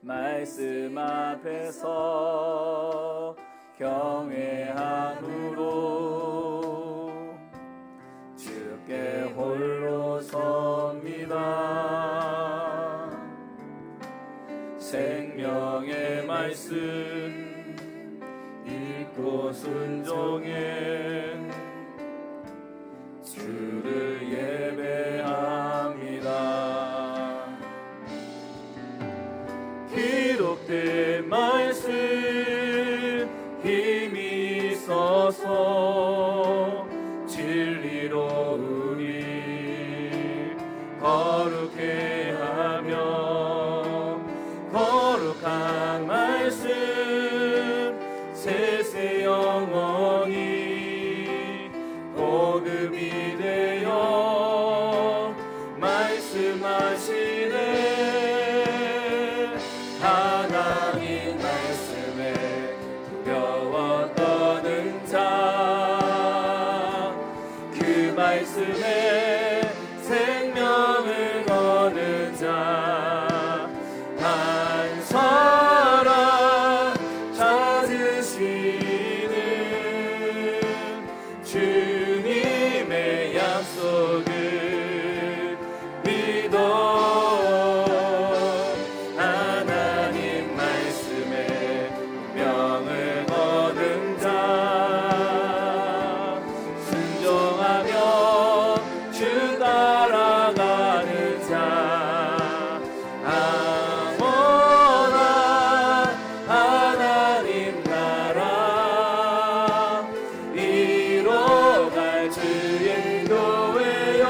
말씀 앞에서 경외함으로 주께 홀로 섭니다. 생명의 말씀 읽고 순종해 주를 예배합니다. 기록된 말씀 힘이 있어서 진리로 우리 거룩해 하며 거룩한 말씀 세세 영원히 복음이 되어 말씀하시네. 하나님 말씀에 두려워 떠는 자, 그 말씀에 생명을 거는 자, 한 사람 찾으시는 주님의 약속을 믿어. 하나님 말씀에 명을 거는 자, 순종하며 주 따라가는 자, 아무나 하나님 나라 이뤄갈 주 인도해요.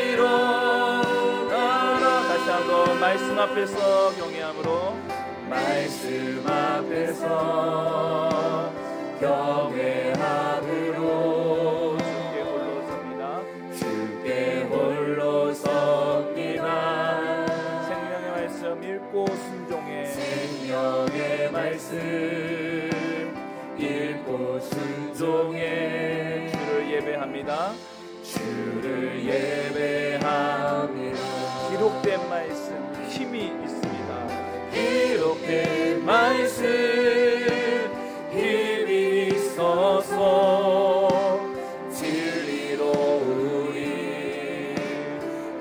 이뤄가라. 다시 한번 말씀 앞에서 경외함으로, 말씀 앞에서 경외함으로 주께 홀로 섭니다. 주께 홀로 섭니다. 생명의 말씀 읽고 순종해. 생명의 말씀 읽고 순종해 주를 예배합니다. 주를 예배합니다. 기록된 말씀 힘이 있습니다. 기록된 말씀 힘이 있어서 진리로 우리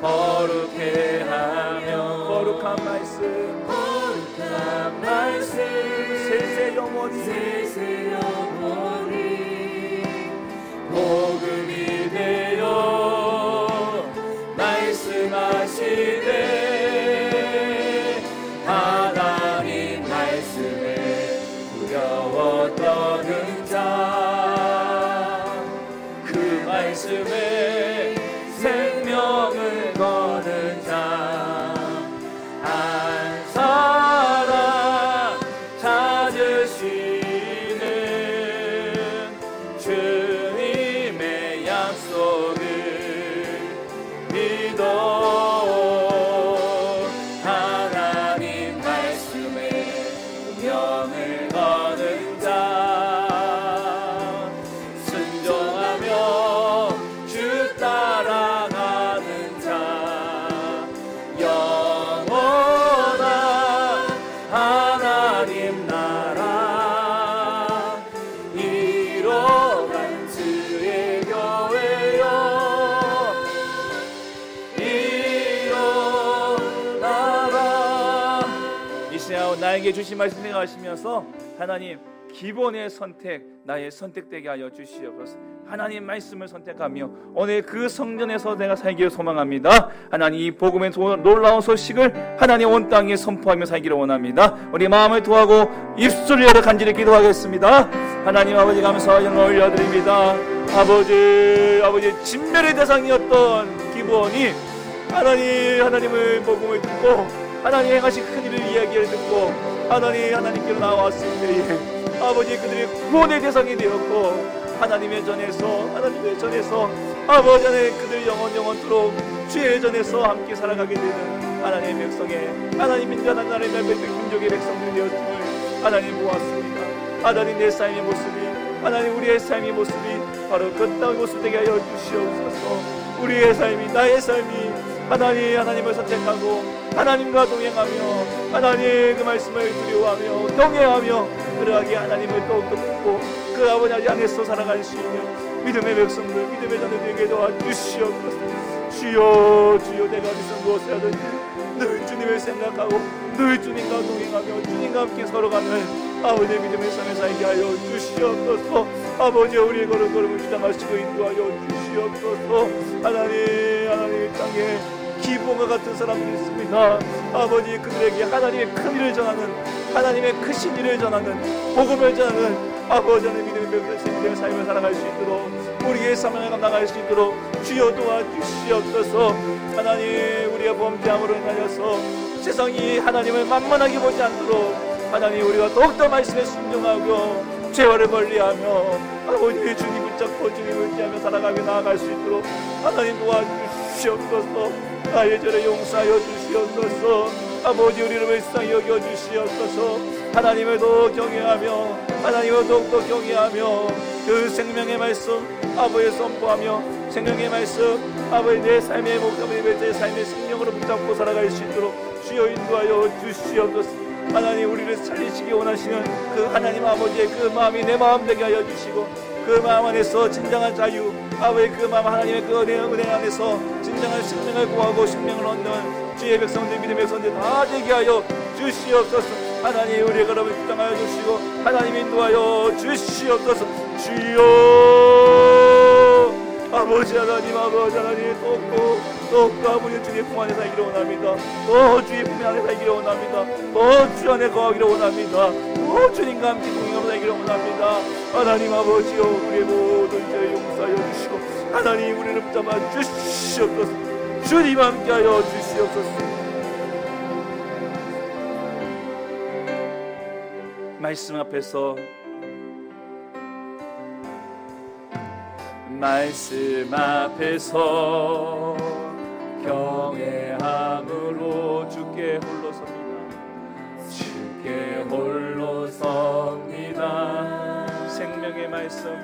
거룩해 하며 거룩한 말씀 세세 영원히 복음이 되어 말씀하시네. 하나님 말씀에 두려워 떠는 자, 그 말씀에 생명을 거는 자, 한 사람 찾으시는 주님의 약속을 믿어. 메시아 나에게 주신 말씀 생각하시면서 하나님 기본의 선택 나의 선택되게 하여 주시옵소서. 하나님 말씀을 선택하며 오늘 그 성전에서 내가 살기를 소망합니다. 하나님 이 복음의 놀라운 소식을 하나님 온 땅에 선포하며 살기를 원합니다. 우리 마음을 통하고 입술을 열어 간절히 기도하겠습니다. 하나님 아버지 감사와 영광을 올려드립니다. 아버지 진멸의 대상이었던 기브온이 하나님의 복음을 듣고 하나님 행하신 큰 일을 이야기를 듣고 하나님께로 나왔을 때에 아버지 그들의 구원의 대상이 되었고 하나님의 전에서 아버지 하나님 그들 영원토록 주의 전에서 함께 살아가게 되는 하나님의 백성의 하나님 민족한 나라의 민족의 백성들이 되었음을 하나님 보았습니다. 하나님 내 삶의 모습이 하나님 우리의 삶의 모습이 바로 그 땅의 모습 되게 하여 주시옵소서. 우리의 삶이 나의 삶이 하나님을 선택하고 하나님과 동행하며 하나님 그 말씀을 두려워하며 동행하며 그러하게 하나님을 더욱더 믿고 그 아버지 안에서 살아갈 수 있는 믿음의 백성들 믿음의 자녀들에게 도와주시옵소서. 주여 내가 어디서 무엇을 하든지 늘 주님을 생각하고 늘 주님과 동행하며 주님과 함께 걸어가는 아버지의 믿음의 삶에 살게 하여 주시옵소서. 아버지 우리의 걸음걸음을 주장하시고 인도하여 주시옵소서. 하나님 땅에 기브온과 같은 사람들이 있습니다. 아버지 그들에게 하나님의 큰 일을 전하는 하나님의 크신 일을 전하는 복음을 전하는 아버지 하나님 믿음의 삶을 살아갈 수 있도록 우리의 사명을 감당할 수 있도록 주여 도와주시옵소서. 하나님 우리가 범죄함으로 인하여서 세상이 하나님을 만만하게 보지 않도록 하나님 우리가 더욱더 말씀에 순종하고 죄와를 멀리하며 아버지 주님 붙잡고 주님을 의지하며 살아가며 나아갈 수 있도록 하나님 도와주시옵소서. 나의 죄를 용서하여 주시옵소서. 아버지 우리를 불쌍히 여겨주시옵소서. 하나님을 더 경외하며 하나님을 더욱더 경외하며 그 생명의 말씀 아버지 선포하며 생명의 말씀 아버지 내 삶의 목적을 내 삶의 생명으로 붙잡고 살아갈 수 있도록 주여 인도하여 주시옵소서. 하나님 우리를 살리시기 원하시는 그 하나님 아버지의 그 마음이 내 마음 되게 하여 주시고 그 마음 안에서 진정한 자유 아버지 그 마음 하나님의 그 은혜 안에서 진정한 생명을 구하고 생명을 얻는 주의 백성들 믿음의 백성들 다 되게 하여 주시옵소서. 하나님 우리의 걸음을 주장하여 주시고 하나님 인도하여 주시옵소서. 주여 아버지 하나님 더욱더 아버지 주의 품 안에 살기를 원합니다. 더 주의 품 안에 살기를 원합니다. 더 주 안에 거하기를 원합니다. 더 주님과 함께 동행하며 살기를 원합니다. 하나님 아버지여 우리의 모든 죄를 용서하여 주시고 하나님 우리를 붙잡아 주시옵소서. 주님 함께하여 주시옵소서. 말씀 앞에서 경외함으로 주께 홀로 섭니다. 생명의 말씀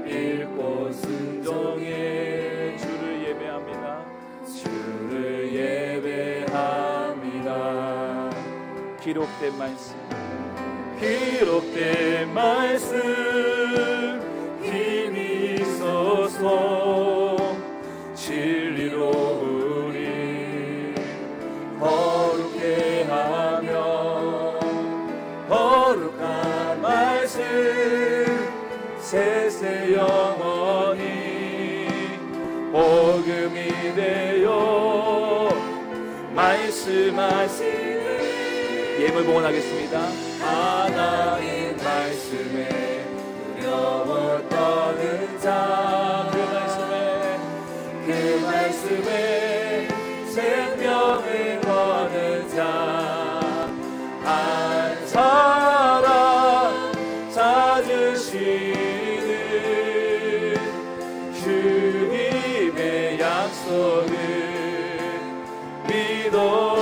읽고 순종해 주를 예배합니다. 기록된 말씀 힘이 있어서 진리로 우리 거룩해 하며 거룩한 말씀 세세 영원히 복음이 되어 말씀하시는 예물 봉헌하겠습니다. 하나님 말씀에 두려워 떠는 자 그 말씀에 생명을 거는 자 한 사람 찾으시는 주님의 약속을 믿어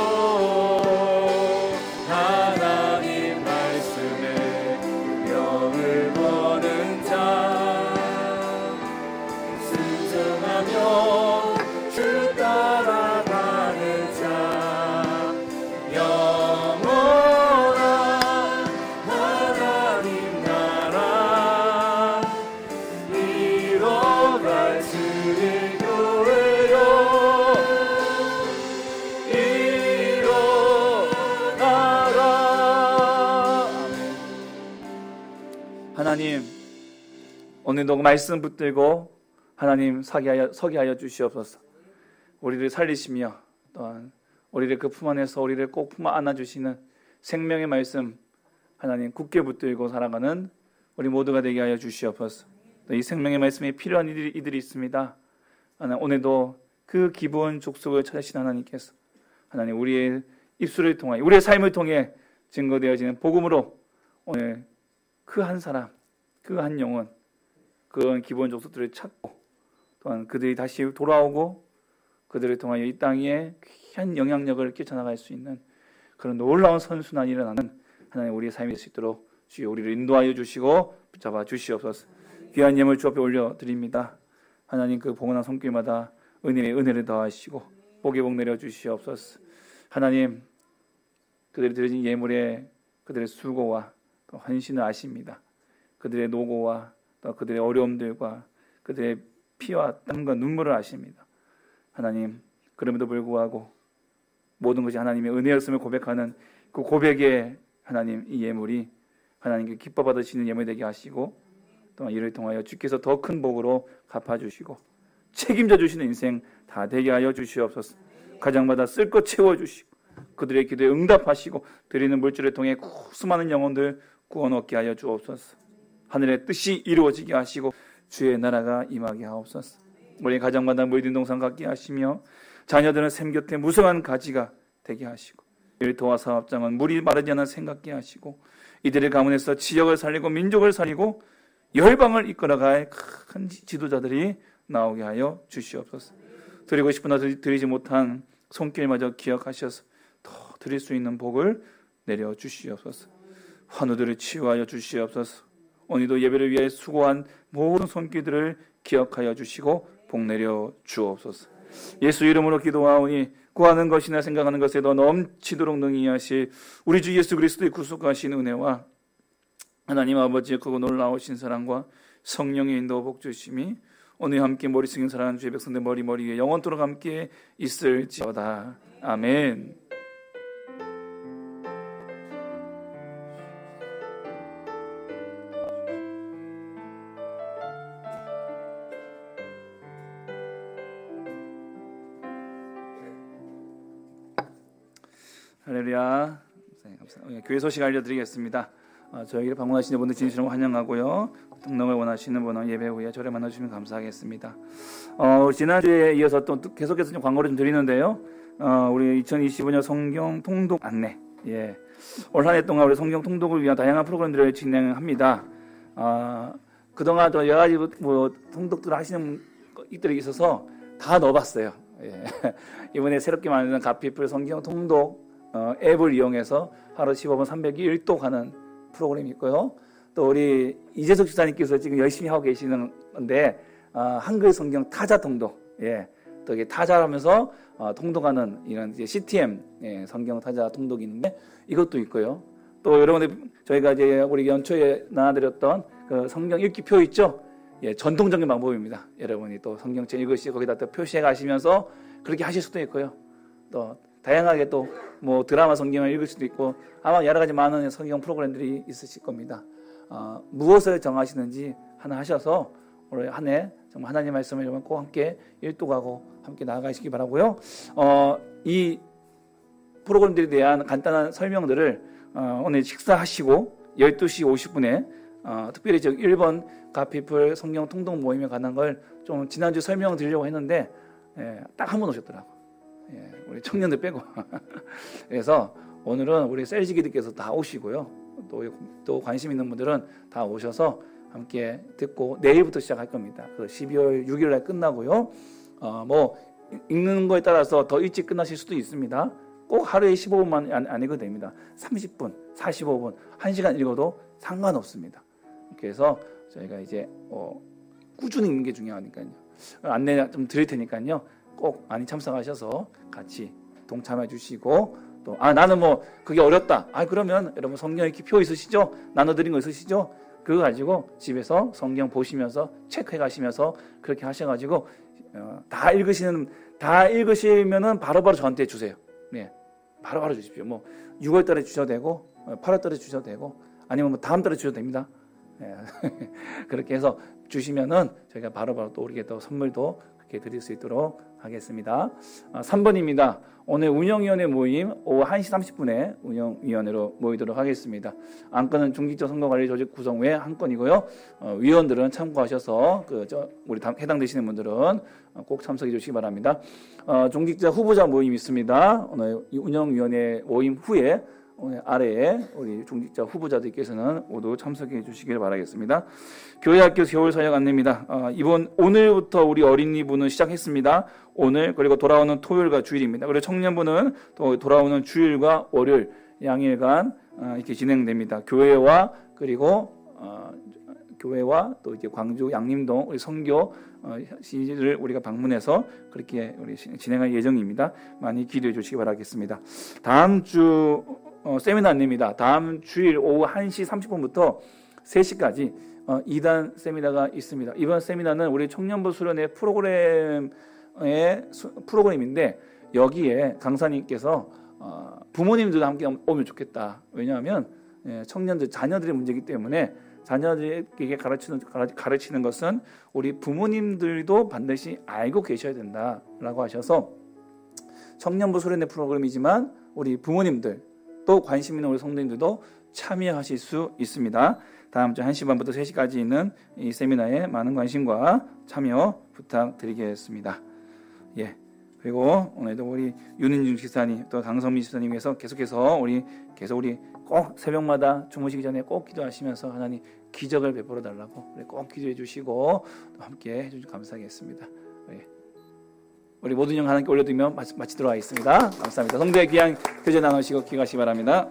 오늘도 말씀 붙들고 하나님 서게 하여 주시옵소서. 우리를 살리시며 또한 우리를 그 품 안에서 우리를 꼭 품 안아주시는 생명의 말씀 하나님 굳게 붙들고 살아가는 우리 모두가 되게 하여 주시옵소서. 또 이 생명의 말씀에 필요한 이들이 있습니다. 하나님, 오늘도 그 기본 족속을 찾으신 하나님께서 하나님 우리의 입술을 통하여 우리의 삶을 통해 증거되어지는 복음으로 오늘 그 한 사람, 그 한 영혼, 그런 기본 족속들을 찾고 또한 그들이 다시 돌아오고 그들을 통하여 이 땅에 귀한 영향력을 끼쳐나갈 수 있는 그런 놀라운 선순환이 일어나는 하나님 우리의 삶이 될 수 있도록 주여 우리를 인도하여 주시고 붙잡아 주시옵소서. 귀한 예물 주 앞에 올려드립니다. 하나님 그 봉헌한 손길마다 은혜를 더하시고 복의 복 내려 주시옵소서. 하나님 그들이 드려진 예물에 그들의 수고와 또 헌신을 아십니다. 그들의 노고와 또 그들의 어려움들과 그들의 피와 땀과 눈물을 아십니다. 하나님 그럼에도 불구하고 모든 것이 하나님의 은혜였음을 고백하는 그 고백에 하나님 이 예물이 하나님께 기뻐 받으시는 예물이 되게 하시고 또한 이를 통하여 주께서 더 큰 복으로 갚아주시고 책임져 주시는 인생 다 되게 하여 주시옵소서. 가정마다 쓸 것 채워주시고 그들의 기도에 응답하시고 드리는 물질을 통해 수많은 영혼들 구원 얻게 하여 주옵소서. 하늘의 뜻이 이루어지게 하시고 주의 나라가 임하게 하옵소서. 우리 가정마다 물든 동산 갖게 하시며 자녀들은 샘 곁에 무성한 가지가 되게 하시고 일터와 사업장은 물이 마르지 않은 샘 같게 하시고 이들의 가문에서 지역을 살리고 민족을 살리고 열방을 이끌어갈 큰 지도자들이 나오게 하여 주시옵소서. 드리고 싶으나 드리지 못한 손길마저 기억하셔서 더 드릴 수 있는 복을 내려 주시옵소서. 환우들을 치유하여 주시옵소서. 오늘도 예배를 위해 수고한 모든 손길들을 기억하여 주시고 복 내려 주옵소서. 예수 이름으로 기도하오니 구하는 것이나 생각하는 것에 더 넘치도록 능히 하실 우리 주 예수 그리스도의 구속하신 은혜와 하나님 아버지의 크고 놀라우신 사랑과 성령의 인도 복 주심이 오늘 함께 머리 숙인 사랑하는 주의 백성들 머리 위에 영원토록 함께 있을지어다. 아멘. 할렐루야. 감사합니다. 교회 소식 알려드리겠습니다. 저희를 방문하시는 분들 진심으로 환영하고요. 등록을 원하시는 분은 예배 후에 저를 만나주시면 감사하겠습니다. 지난주에 이어서 또 계속해서 좀 광고를 좀 드리는데요. 우리 2025년 성경 통독 안내. 올 한 해 동안 우리 성경 통독을 위한 다양한 프로그램들을 진행합니다. 그동안 또 여러 가지 통독들을 하시는 것들이 있어서 다 넣어봤어요. 이번에 새롭게 만든 갓피플 성경 통독 앱을 이용해서 하루 15분 301독 하는 프로그램이 있고요. 또 우리 이재석 집사님께서 지금 열심히 하고 계시는 건데 한글 성경 타자 통독, 또 이게 타자하면서 통독하는 이런 이제 CTM 성경 타자 통독이 있는데 이것도 있고요. 또 여러분들 저희가 이제 우리 연초에 나눠드렸던 그 성경 읽기표 있죠? 전통적인 방법입니다. 여러분이 또 성경책 읽으시고 거기다 또 표시해 가시면서 그렇게 하실 수도 있고요. 또 다양하게 또 뭐 드라마 성경을 읽을 수도 있고 아마 여러 가지 많은 성경 프로그램들이 있으실 겁니다. 무엇을 정하시는지 하나 하셔서 올 한 해 정말 하나님 말씀을 여러분 꼭 함께 일독하고 함께 나아가시기 바라고요. 이 프로그램들에 대한 간단한 설명들을 오늘 식사하시고 12시 50분에 특별히 1번 갓피플 성경 통독 모임에 관한 걸 좀 지난주 설명을 드리려고 했는데 딱 한 분 오셨더라고요. 우리 청년들 빼고. 그래서 오늘은 우리 셀지기들께서 다 오시고요. 또 관심 있는 분들은 다 오셔서 함께 듣고 내일부터 시작할 겁니다. 그래서 12월 6일 날 끝나고요. 뭐 읽는 거에 따라서 더 일찍 끝나실 수도 있습니다. 꼭 하루에 15분만 안 읽어도 됩니다. 30분, 45분, 1시간 읽어도 상관없습니다. 그래서 저희가 이제 꾸준히 읽는 게 중요하니까요. 안내 좀 드릴 테니까요. 꼭 많이 참석하셔서 같이 동참해 주시고 또 나는 뭐 그게 어렵다. 그러면 여러분 성경 읽기 표 있으시죠? 나눠드린 거 있으시죠? 그거 가지고 집에서 성경 보시면서 체크해 가시면서 그렇게 하셔가지고 다 읽으시면은 바로바로 저한테 주세요. 바로바로 주십시오. 뭐 6월 달에 주셔도 되고 8월 달에 주셔도 되고 아니면 뭐 다음 달에 주셔도 됩니다. 그렇게 해서 주시면은 저희가 바로바로 또 우리에게 또 선물도 그렇게 드릴 수 있도록 하겠습니다. 3번입니다. 오늘 운영위원회 모임 오후 1시 30분에 운영위원회로 모이도록 하겠습니다. 안건은 중직자 선거관리 조직 구성 외 한 건이고요. 위원들은 참고하셔서 우리 해당되시는 분들은 꼭 참석해 주시기 바랍니다. 중직자 후보자 모임 있습니다. 오늘 운영위원회 모임 후에 오늘 아래에 우리 중직자 후보자들께서는 모두 참석해 주시길 바라겠습니다. 교회학교 겨울 사역 안내입니다. 오늘부터 우리 어린이부는 시작했습니다. 오늘 그리고 돌아오는 토요일과 주일입니다. 그리고 청년부는 또 돌아오는 주일과 월요일 양일간 이렇게 진행됩니다. 교회와 또 이제 광주 양림동 우리 선교 시를 우리가 방문해서 그렇게 우리 진행할 예정입니다. 많이 기대해 주시기 바라겠습니다. 다음 주 세미나 안내입니다. 다음 주일 오후 1시 30분부터 3시까지 2단 세미나가 있습니다. 이번 세미나는 우리 청년부 수련회 프로그램인데 여기에 강사님께서 부모님들도 함께 오면 좋겠다. 왜냐하면 청년들 자녀들의 문제이기 때문에 자녀들에게 가르치는 것은 우리 부모님들도 반드시 알고 계셔야 된다라고 하셔서 청년부 수련회 프로그램이지만 우리 부모님들 또 관심 있는 우리 성도님들도 참여하실 수 있습니다. 다음 주 1시 반부터 3시까지 있는 이 세미나에 많은 관심과 참여 부탁드리겠습니다. 그리고 오늘도 우리 윤은중 지사님 또 강성민 지사님께서 계속해서 우리 꼭 새벽마다 주무시기 전에 꼭 기도하시면서 하나님 기적을 베풀어 달라고 꼭 기도해 주시고 또 함께 해주시면 감사하겠습니다. 우리 모든 영 하나님께 올려드리면 마치도록 하겠습니다. 감사합니다. 성도의 귀한 교제 나누시고 기가시기 바랍니다.